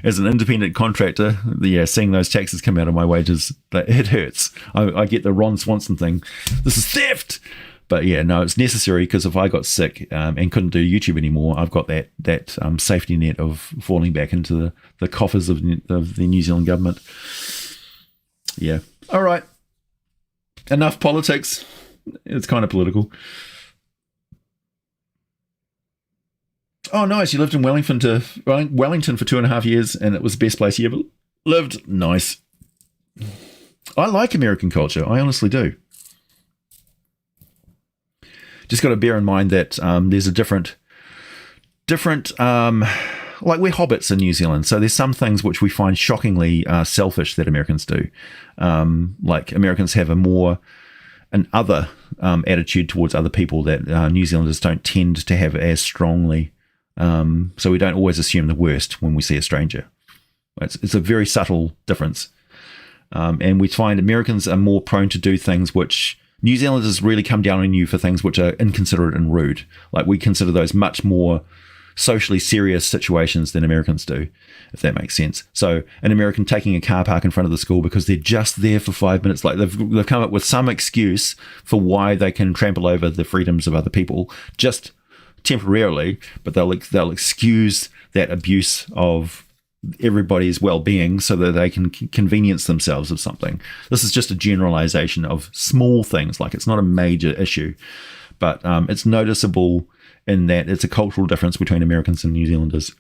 as an independent contractor, seeing those taxes come out of my wages, it hurts. I get the Ron Swanson thing. This is theft. But yeah, no, it's necessary because if I got sick and couldn't do YouTube anymore, I've got that safety net of falling back into the coffers of the New Zealand government. Yeah. All right. Enough politics. It's kind of political. Oh, nice. You lived in Wellington for 2.5 years, and it was the best place you ever lived. Nice. I like American culture. I honestly do. Just got to bear in mind that there's a different, like we're hobbits in New Zealand. So there's some things which we find shockingly selfish that Americans do. Like Americans have an other attitude towards other people that New Zealanders don't tend to have as strongly. So we don't always assume the worst when we see a stranger. It's a very subtle difference. And we find Americans are more prone to do things which New Zealanders really come down on you for things which are inconsiderate and rude. Like we consider those much more socially serious situations than Americans do, if that makes sense. So an American taking a car park in front of the school because they're just there for 5 minutes, like they've come up with some excuse for why they can trample over the freedoms of other people just temporarily, but they'll excuse that abuse of everybody's well-being so that they can convenience themselves of something. This is just a generalization of small things. Like it's not a major issue, but it's noticeable in that it's a cultural difference between Americans and New Zealanders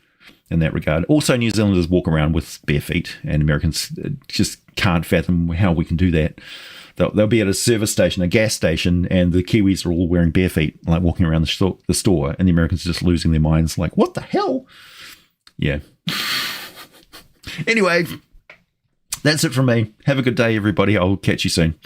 in that regard. Also, New Zealanders walk around with bare feet, and Americans just can't fathom how we can do that. They'll be at a service station, a gas station, and the Kiwis are all wearing bare feet, like walking around the store, and the Americans are just losing their minds, like, what the hell? Yeah. Anyway, that's it from me. Have a good day, everybody. I'll catch you soon.